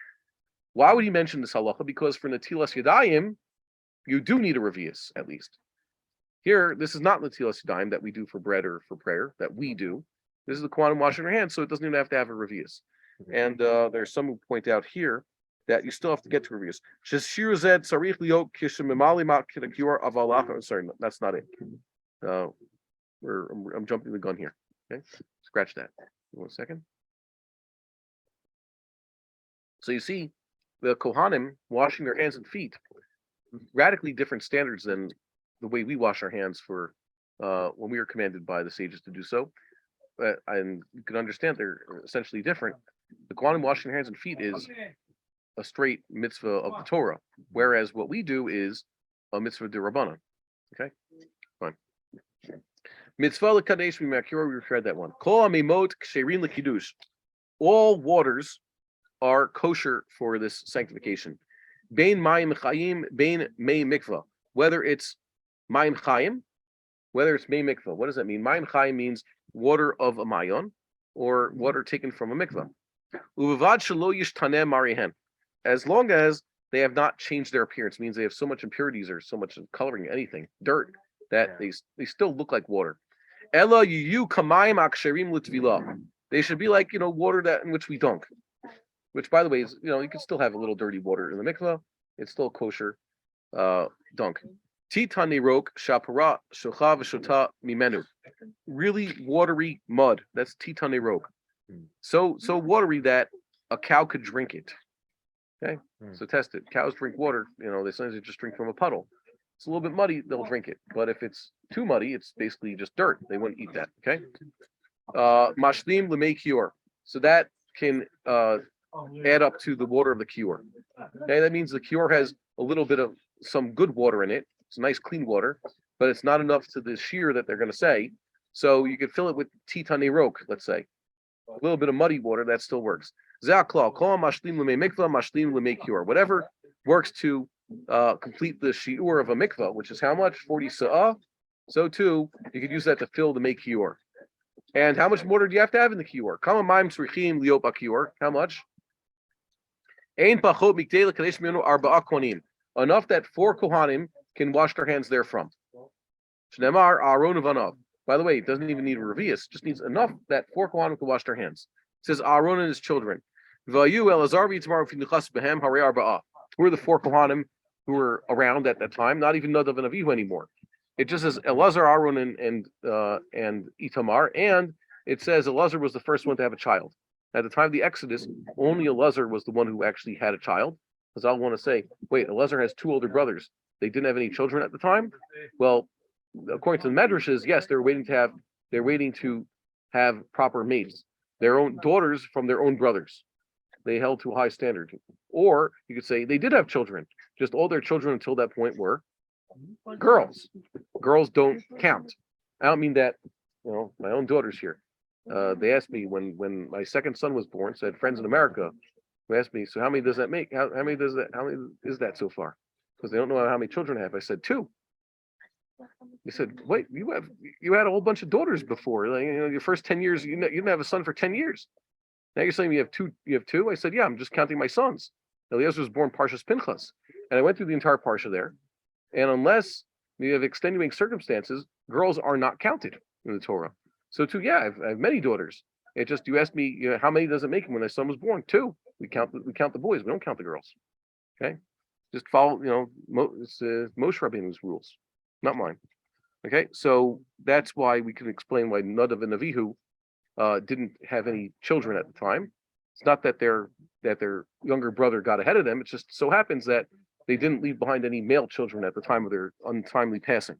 Why would he mention this halacha? Because for Natilas Yadayim, you do need a revius at least. Here, this is not Natilas Yadayim that we do for bread or for prayer, that we do. This is the Kohanim washing their hands, so it doesn't even have to have a revius. And there's some who point out here that you still have to get to revius. Sorry, that's not it. I'm jumping the gun here. Okay, scratch that. 1 second. So you see, the Kohanim washing their hands and feet, radically different standards than the way we wash our hands for when we are commanded by the sages to do so. And you can understand they're essentially different. The Kohanim washing their hands and feet is a straight mitzvah of the Torah, whereas what we do is a mitzvah d'Rabbanan. Okay, fine. Mitzvah l'kadesh v'makir, we read that one. Kol ha'mimot ksherin l'kiddush. All waters are kosher for this sanctification. Bein mayim chayim, bein mei mikvah. Whether it's mayim chayim, whether it's mei mikvah. What does that mean? Mayim chayim means water of a mayon, or water taken from a mikvah. Uvad shelo yishtaneh marihen. As long as they have not changed their appearance, means they have so much impurities or so much coloring, anything, dirt, that they still look like water. Ella yu kamayim aksherim l'tvila. They should be like, water that in which we dunk. Which, by the way, is, you can still have a little dirty water in the mikvah. It's still kosher dunk. Titani rok shapara shocha v'shota mimenu. Really watery mud. That's titani rok. So watery that a cow could drink it. Okay, so test it. Cows drink water. They sometimes just drink from a puddle. It's a little bit muddy, they'll drink it. But if it's too muddy, it's basically just dirt. They wouldn't eat that. Okay. Mashlim lemei kior. So that can add up to the water of the kior. Okay, that means the kior has a little bit of some good water in it. It's nice, clean water, but it's not enough to the shear that they're going to say. So you could fill it with titani rok, let's say. A little bit of muddy water, that still works. Whatever works to complete the shiur of a mikvah, which is how much? 40 sa'ah. So too, you could use that to fill the make kior. And how much water do you have to have in the kior? How much? Enough that 4 kohanim can wash their hands therefrom. By the way, it doesn't even need a revius, just needs enough that 4 kohanim can wash their hands. It says Aaron and his children. Who are the 4 kohanim who were around at that time? Not even Nadav and Avihu anymore. It just says Elazar, Aaron, and Itamar, and it says Elazar was the first one to have a child. At the time of the Exodus, only Elazar was the one who actually had a child. Because I want to say, wait, Elazar has 2 older brothers. They didn't have any children at the time. Well, according to the Medrashes, yes, they're waiting to have proper mates, their own daughters from their own brothers. They held to a high standard. Or you could say they did have children. Just all their children until that point were girls. Girls don't count. I don't mean that, my own daughter's here. They asked me when my second son was born, said friends in America, who asked me, so how many does that make? How many is that so far? Because they don't know how many children I have. I said 2. He said, wait, you had a whole bunch of daughters before. Like, your first 10 years, you didn't have a son for 10 years. Now you're saying you have two? I said, yeah, I'm just counting my sons. Eliezer was born Parshas Pinchas. And I went through the entire Parsha there. And unless you have extenuating circumstances, girls are not counted in the Torah. So too, yeah, I have many daughters. It just, you asked me, how many does it make when my son was born? 2. We count the boys. We don't count the girls. Okay? Just follow, it's Moshe Rabbeinu's rules, not mine. Okay? So that's why we can explain why Nadav and Avihu didn't have any children at the time. It's not that their younger brother got ahead of them. It just so happens that they didn't leave behind any male children at the time of their untimely passing.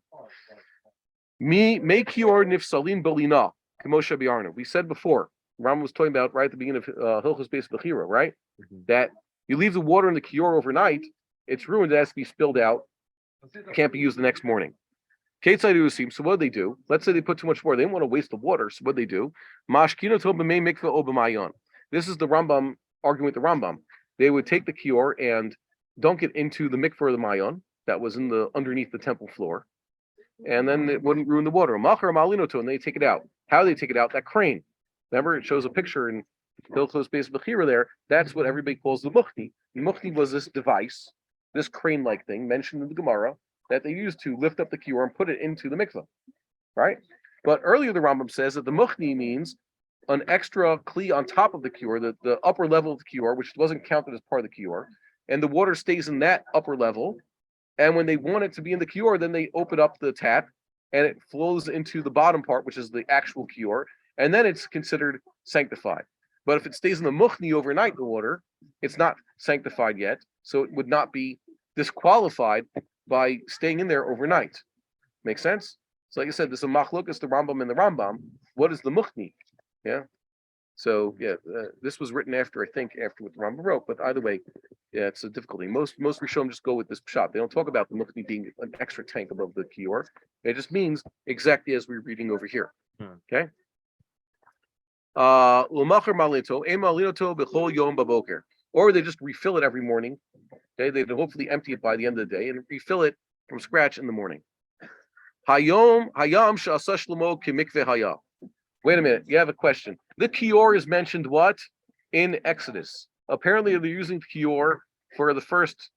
Me kior nifsalim belina k'moshe biarna. We said before, Rambam was talking about right at the beginning of Hilchos Beis Bechira, right? Mm-hmm. That you leave the water in the kior overnight, it's ruined. It has to be spilled out. Can't be used the next morning. So what do they do? Let's say they put too much water. They don't want to waste the water. So what do they do? This is the Rambam arguing with the Rambam. They would take the kior and dunk it into the mikveh of the mayon that was underneath the temple floor, and then it wouldn't ruin the water. And they take it out. How do they take it out? That crane. Remember, it shows a picture in Hilchos Beis Bechira there. That's what everybody calls the muchni. The muchni was this device, this crane-like thing mentioned in the Gemara that they used to lift up the kior and put it into the mikveh, right? But earlier the Rambam says that the muchni means an extra kli on top of the kior, the upper level of the kior, which wasn't counted as part of the kior, and the water stays in that upper level. And when they want it to be in the kior, then they open up the tap and it flows into the bottom part, which is the actual kior, and then it's considered sanctified. But if it stays in the muchni overnight, the water, it's not sanctified yet, so it would not be disqualified by staying in there overnight. Make sense? So like I said, there's a machlokas, the Rambam and the Rambam. What is the muchni? Yeah. So yeah, this was written after what the Rambam wrote. But either way, yeah, it's a difficulty. Most Rishonim just go with this pshat. They don't talk about the muchni being an extra tank above the kior. It just means exactly as we're reading over here. Okay. Or they just refill it every morning. Okay, they hopefully empty it by the end of the day and refill it from scratch in the morning. Hayom she'asa shlomo k'mikveh haya. Wait a minute, you have a question. The kior is mentioned what? In Exodus. Apparently they're using kior for the first,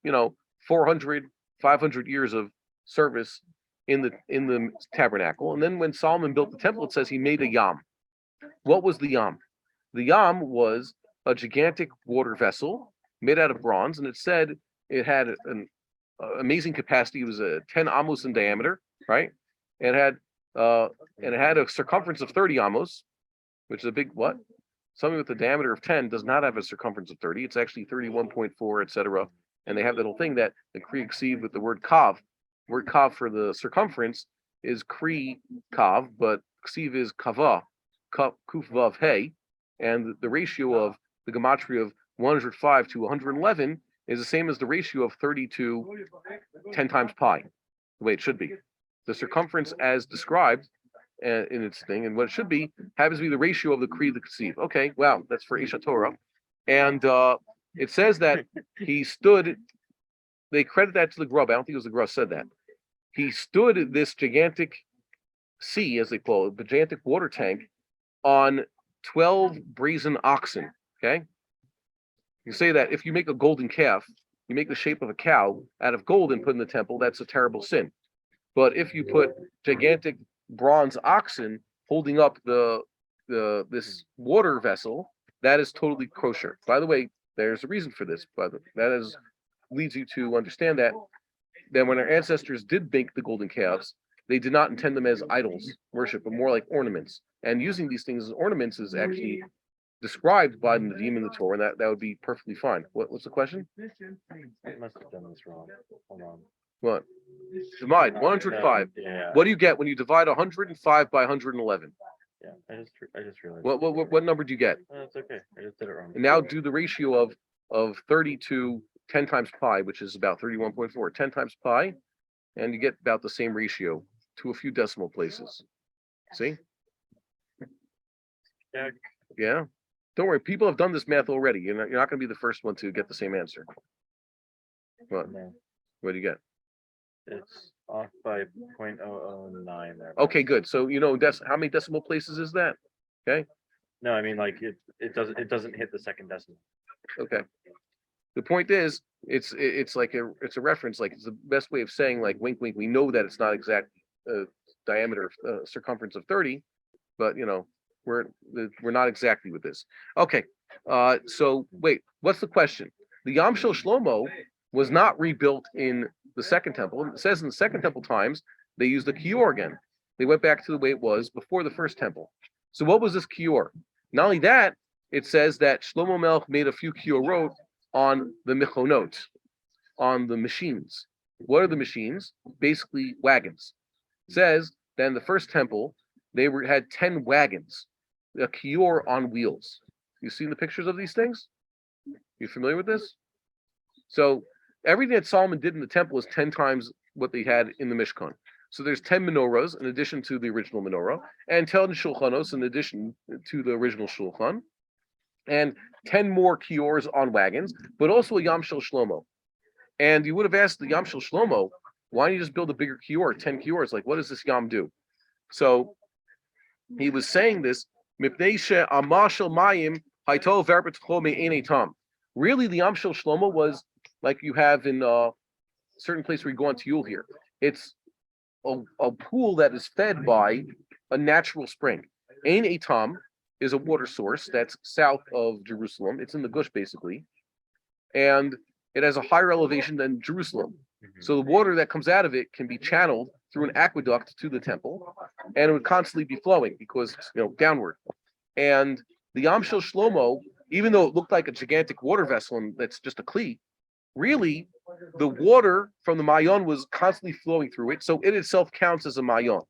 400, 500 years of service in the tabernacle. And then when Solomon built the temple, it says he made a yam. What was the yam? The yam was a gigantic water vessel made out of bronze, and it said it had an amazing capacity. It was a 10 amos in diameter, right? And it had a circumference of 30 amos, which is a big what? Something with a diameter of 10 does not have a circumference of 30. It's actually 31.4, etc. And they have that whole thing that the Kri Ksiv with the word kav. The word kav for the circumference is Kri kav, but Ksiv is kava, kuf vav hey, and the ratio of the gematria of 105 to 111 is the same as the ratio of 30 to 10 times pi, the way it should be. The circumference as described in its thing, and what it should be, happens to be the ratio of the Kri the Ksiv. Okay, wow, that's for Isha Torah. And it says that he stood, they credit that to the Grub. I don't think it was the Grub said that. He stood this gigantic sea, as they call it, the gigantic water tank, on 12 brazen oxen. Okay? You say that if you make a golden calf, you make the shape of a cow out of gold and put in the temple, that's a terrible sin. But if you put gigantic bronze oxen holding up this water vessel, that is totally kosher. By the way, there's a reason for this. But that leads you to understand that when our ancestors did make the golden calves, they did not intend them as idols worship, but more like ornaments. And using these things as ornaments is actually described by the Nevi'im in the Torah, and that would be perfectly fine. What's the question? I must have done this wrong. Hold on. What? Divide 105. Yeah. What do you get when you divide 105 by 111? Yeah, I just realized. What number do you get? That's okay. I just did it wrong. And now do the ratio of 30 to 10 times pi, which is about 31.4. 10 times pi, and you get about the same ratio to a few decimal places. See? Yeah. Yeah. Don't worry, people have done this math already. You're not going to be the first one to get the same answer. What? No, What do you get? it's off by 0.009 there. Okay, good. So how many decimal places is that? Okay. No, I mean like it doesn't hit the second decimal. Okay. The point is, it's a reference. Like it's the best way of saying like wink, wink. We know that it's not exact diameter, circumference of 30, but we're not exactly with this. Okay. So wait, what's the question? The Yam Shel Shlomo was not rebuilt in the second temple. It says in the second temple times they used the kior again. They went back to the way it was before the first temple. So what was this kior? Not only that, it says that Shlomo Melech made a few kiorot on the Mechonot, on the machines. What are the machines? Basically wagons. It says that in the first temple, they had 10 wagons, a kior on wheels. You seen the pictures of these things? You familiar with this? So everything that Solomon did in the temple is 10 times what they had in the Mishkan. So there's 10 menorahs in addition to the original menorah, and 10 shulchanos in addition to the original shulchan, and 10 more kiors on wagons, but also a Yam Shel Shlomo. And you would have asked the Yam Shel Shlomo, why don't you just build a bigger kior, 10 kiors? Like, what does this Yam do? So he was saying this, really, the Yam Shel Shlomo was like you have in a certain place where you go on Tiyul here. It's a pool that is fed by a natural spring. Ein Etam is a water source that's south of Jerusalem. It's in the Gush, basically. And it has a higher elevation than Jerusalem. So the water that comes out of it can be channeled through an aqueduct to the temple, and it would constantly be flowing because downward. And the Yam Shel Shlomo, even though it looked like a gigantic water vessel and that's just a kli, really the water from the Mayon was constantly flowing through it, so it itself counts as a Mayon.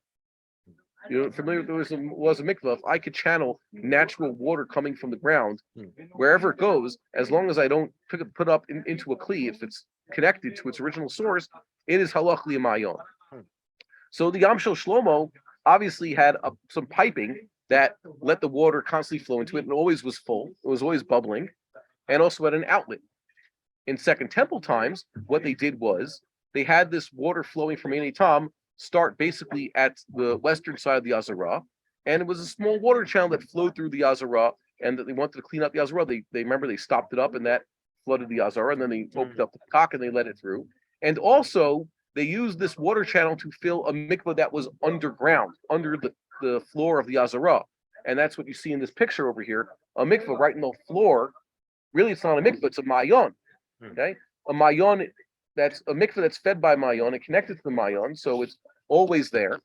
Familiar? There was a mikvah. If I could channel natural water coming from the ground wherever it goes, as long as I don't put up into a kli, if it's connected to its original source, it is halachli a Mayon. So the Yam Shel Shlomo obviously had some piping that let the water constantly flow into it, and always was full. It was always bubbling, and also had an outlet. In Second Temple times, what they did was they had this water flowing from Ein Etam start basically at the western side of the Azara, and it was a small water channel that flowed through the Azara, and that they wanted to clean up the Azara. They remember they stopped it up, and that flooded the Azara, and then they opened up the cock and they let it through. And also they used this water channel to fill a mikvah that was underground, under the floor of the Azara. And that's what you see in this picture over here, a mikvah right in the floor. Really, it's not a mikvah, it's a mayon. Okay, a mayon, that's a mikveh that's fed by mayon and connected to the mayon, so it's always there,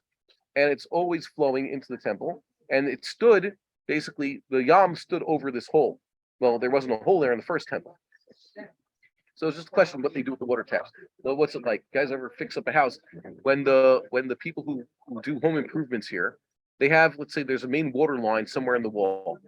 and it's always flowing into the temple. And it stood, basically, the yam stood over this hole. Well, there wasn't a hole there in the first temple. So it's just a question of what they do with the water taps. So what's it like? You guys ever fix up a house? When the people who do home improvements here, they have, let's say there's a main water line somewhere in the wall.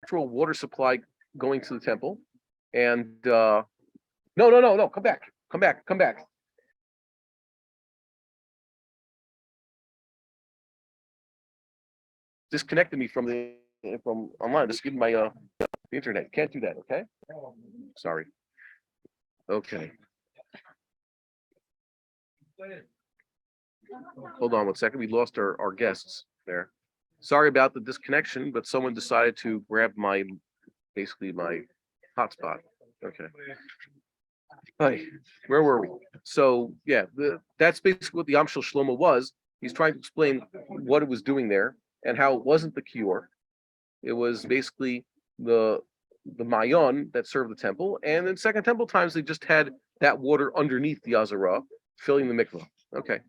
Natural water supply going to the temple, and no, come back. Disconnected me from online. Just give me my the internet. Can't do that. Okay. Sorry. Okay. Hold on 1 second. We lost our guests there. Sorry about the disconnection, but someone decided to grab my hotspot. Okay. Hi, where were we? So yeah, that's basically what the Yam Shel Shlomo was. He's trying to explain what it was doing there and how it wasn't the cure. It was basically the the Mayon that served the temple, and in Second Temple times they just had that water underneath the Azara, filling the mikvah. Okay.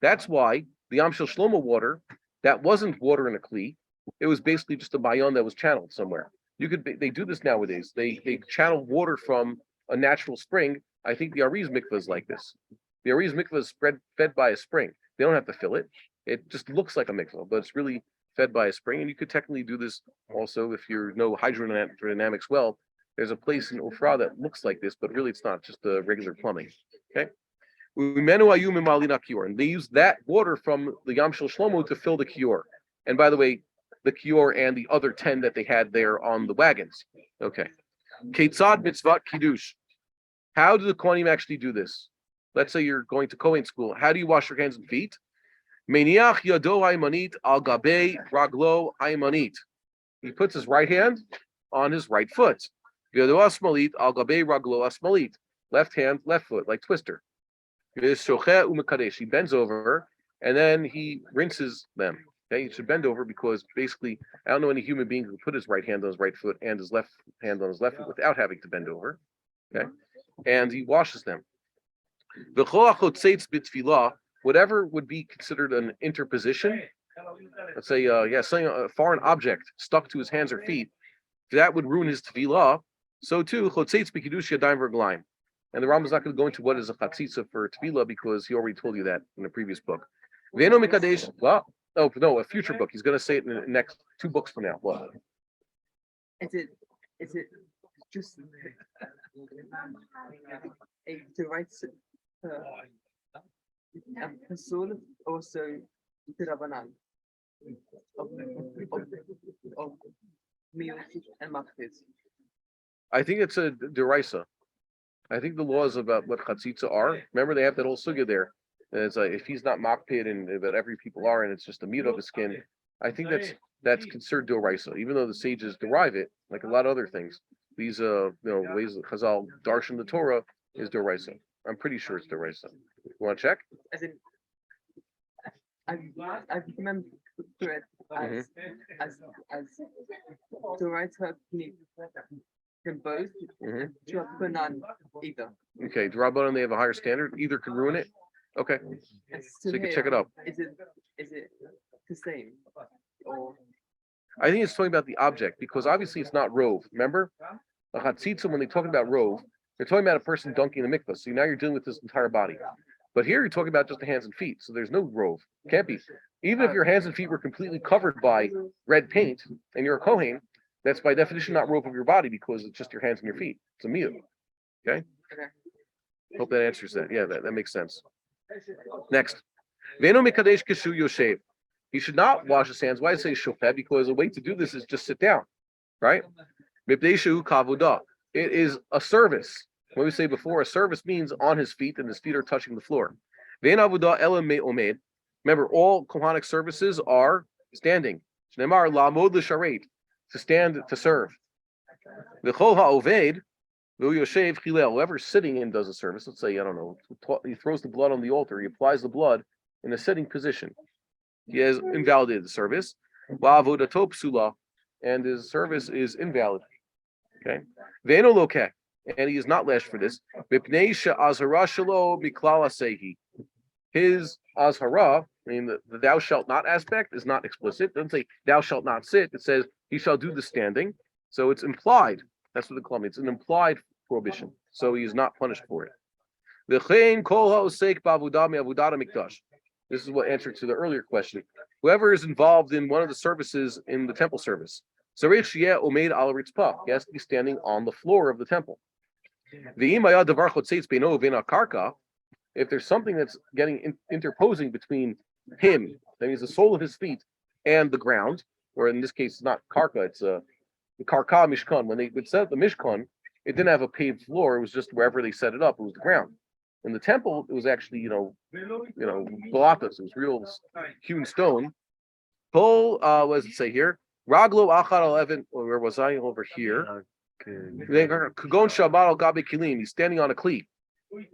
That's why the Yam Shel Shlomo water, that wasn't water in a kli, it was basically just a Mayon that was channeled somewhere. They do this nowadays. They channel water from a natural spring. I think the Ariz mikvah is like this. The Ariz mikvah is fed by a spring. They don't have to fill it. It just looks like a mikvah, but it's really fed by a spring. And you could technically do this also if you know hydrodynamics well. There's a place in Ufra that looks like this, but really it's not, just the regular plumbing. Okay. And they use that water from the Yam Shel Shlomo to fill the kior. And by the way, the kior and the other 10 that they had there on the wagons. Okay. Ketzad mitzvat kiddush. How do the Kohanim actually do this? Let's say you're going to Kohen school. How do you wash your hands and feet? Meniach yado haimanit al gabe raglo haimanit. He puts his right hand on his right foot. Yado asmalit al gabe raglo asmalit. Left hand, left foot, like twister. He bends over and then he rinses them. Okay, you should bend over because basically I don't know any human being who put his right hand on his right foot and his left hand on his left foot without having to bend over. Okay, and he washes them. Whatever would be considered an interposition, let's say, something, a foreign object stuck to his hands or feet, that would ruin his tefillah. So too, chotzeitz b'kiddush yadayim v'raglayim. And the Rambam is not going to go into what is a chatzitza for tefillah because he already told you that in the previous book. Ve'eno mikadesh. Well, no, a future book. He's going to say it in the next 2 books from now. What? Is it just the right Pasul also the Rabbanan of meals and machzis? I think it's a deraisa. I think the laws about what chatzitza are. Remember, they have that whole sugya there. And it's like if he's not makpid and that every people are, and it's just a meat of his skin. I think that's considered deraisa, even though the sages derive it, like a lot of other things. These ways that Chazal darshan the Torah is deraisa. I'm pretty sure it's deraisa. You want to check? As in, I remember it as the right can both to a banan either. Okay, Drabanan, they have a higher standard. Either can ruin it. Okay, so you can check it out. Is it the same? Or I think it's talking about the object because obviously it's not rove. Remember, a chatzitza, when they're talking about rove, they're talking about a person dunking the mikvah. So now you're dealing with his entire body. But here you're talking about just the hands and feet. So there's no rove. Can't be. Even if your hands and feet were completely covered by red paint and you're a Kohen, that's by definition not rove of your body because it's just your hands and your feet. It's a meal. Okay? Hope that answers that. Yeah, that makes sense. Next. Veno mikadesh kishu yoshev. He should not wash his hands. Why I say shofeh? Because the way to do this is just sit down. Right? Mipdeshu kavudah. It is a service. When we say before, a service means on his feet and his feet are touching the floor. Vein avudah elam me'omed. Remember, all Kohanic services are standing. Shneimar la'amod l'sharet. To stand to serve. V'chol ha'oved v'yoshev chilel. Whoever's sitting and does a service, let's say, I don't know, he throws the blood on the altar, he applies the blood in a sitting position. He has invalidated the service. Va'avodato psula, and his service is invalid. Okay. Ve'eno lokeh, and he is not lashed for this. Mipnei she'azhara shelo miklal asehi. His azhara, I mean the thou shalt not aspect is not explicit. It doesn't say thou shalt not sit. It says he shall do the standing. So it's implied. That's what the club means. It's an implied prohibition. So he is not punished for it. V'chein kol ha'osek ba'avodah me'avodat HaMikdash. This is what answered to the earlier question. Whoever is involved in one of the services in the temple service, Zarech sheyeh omeid al ritzpah. He has to be standing on the floor of the temple. V'im hayad davar chotzeitz beino uvein ha'karka. If there's something that's getting interposing between him, that means the sole of his feet, and the ground, or in this case, it's not karka, it's the karka mishkan. When they would set up the mishkan, it didn't have a paved floor; it was just wherever they set it up. It was the ground. In the temple, it was actually, balatas. It was real hewn stone. What does it say here? Raglo achad 11. Where was I? Over here. Kagon shabbat al gabe kilim. He's standing on a kli.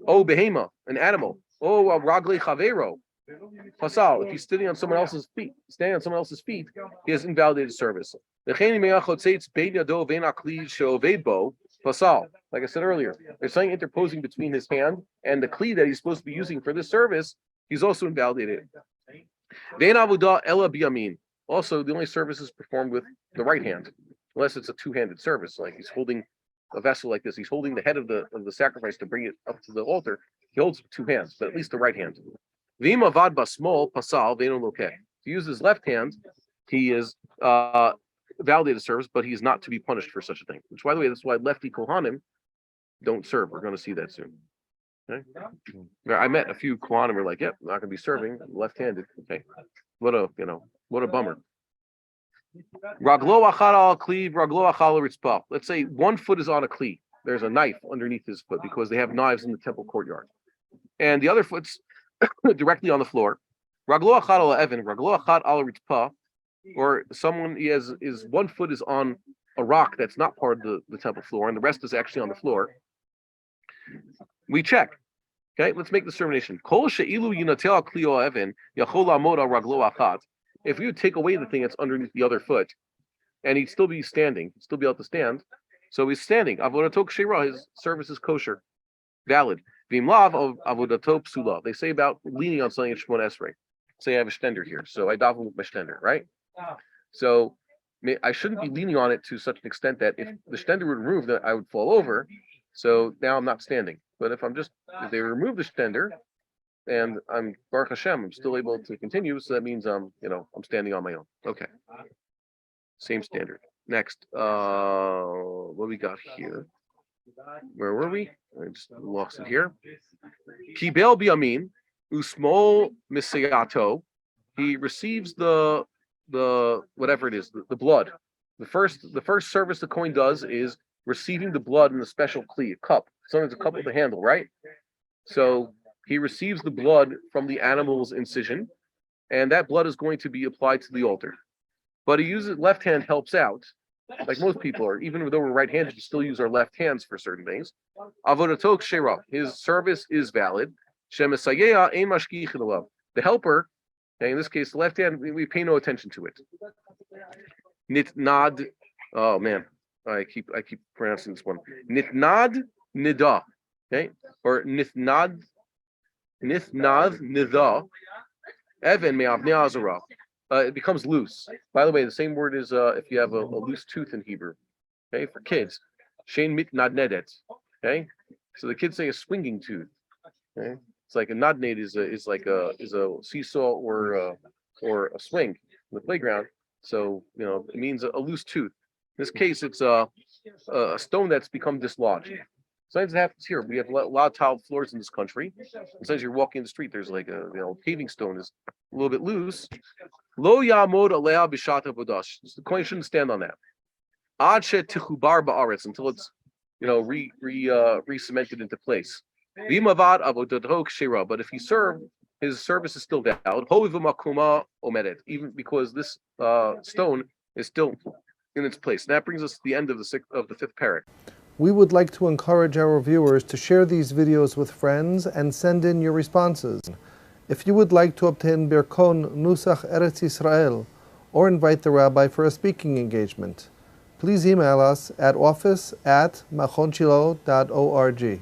Oh, behema, an animal. Oh, ragle chavero. Pasal, if he's standing on someone else's feet, he has invalidated service. Pasal, like I said earlier, there's something interposing between his hand and the kli that he's supposed to be using for this service. He's also invalidated. Also, the only service is performed with the right hand, unless it's a two-handed service, like he's holding a vessel like this. He's holding the head of the sacrifice to bring it up to the altar. He holds with two hands, but at least the right hand. If he uses his left hand, he is validated service, but he's not to be punished for such a thing. Which, by the way, that's why lefty Kohanim don't serve. We're going to see that soon. Okay? I met a few Kohanim who are like, "Yep, not going to be serving left-handed." Okay, what a bummer. Let's say one foot is on a kli. There's a knife underneath his foot because they have knives in the temple courtyard, and the other foot's directly on the floor. Or someone is one foot is on a rock that's not part of the temple floor, and the rest is actually on the floor. We check. Okay, let's make the determination. If you take away the thing that's underneath the other foot, and he'd still be standing, still be able to stand, so he's standing. His service is kosher, valid. Vimlav avodato psula. They say about leaning on something in Shemon Esrei. Say I have a stender here, so I daven with my stender, right? So I shouldn't be leaning on it to such an extent that if the stender would remove that, I would fall over. So now I'm not standing. But if they remove the stender, and I'm Baruch Hashem, I'm still able to continue. So that means I'm standing on my own. Okay. Same standard. Next, what we got here? Where were we? I just lost it here. Kibel biamin usmol misayato. He receives the whatever it is, the blood. The first service the coin does is receiving the blood in a special kli, a cup. Sometimes a cup with a handle, right? So he receives the blood from the animal's incision, and that blood is going to be applied to the altar. But he uses left hand helps out, like most people are. Even though we're right-handed, we still use our left hands for certain things. Avodato kshera, his service is valid. Shemesayea ein mashgiach alav. The helper, okay, in this case, the left hand, we pay no attention to it. Nitnad, oh man, I keep pronouncing this one. Nitnad nida, okay, or nitnad nida. Evan me'avnei azara. It becomes loose. By the way, the same word is if you have a loose tooth in Hebrew. Okay, for kids, shein mitnad nedet. Okay, so the kids say a swinging tooth. Okay, it's like a nadned is a seesaw or a swing in the playground. So it means a loose tooth. In this case, it's a stone that's become dislodged. Sometimes it happens here. We have a lot of tiled floors in this country. Sometimes you're walking in the street, there's like a paving stone is a little bit loose. Lo yamod alea b'shata bodash. The coin shouldn't stand on that. Ad she'tichubar ba'aretz, until it's re-cemented into place. V'imavad avodato kshera. But if he served, his service is still valid. Hoviv makuma omedet, even because this stone is still in its place. And that brings us to the end of the fifth parak. We would like to encourage our viewers to share these videos with friends and send in your responses. If you would like to obtain Birkon Nusach Eretz Yisrael or invite the rabbi for a speaking engagement, please email us at office@machonshilo.org.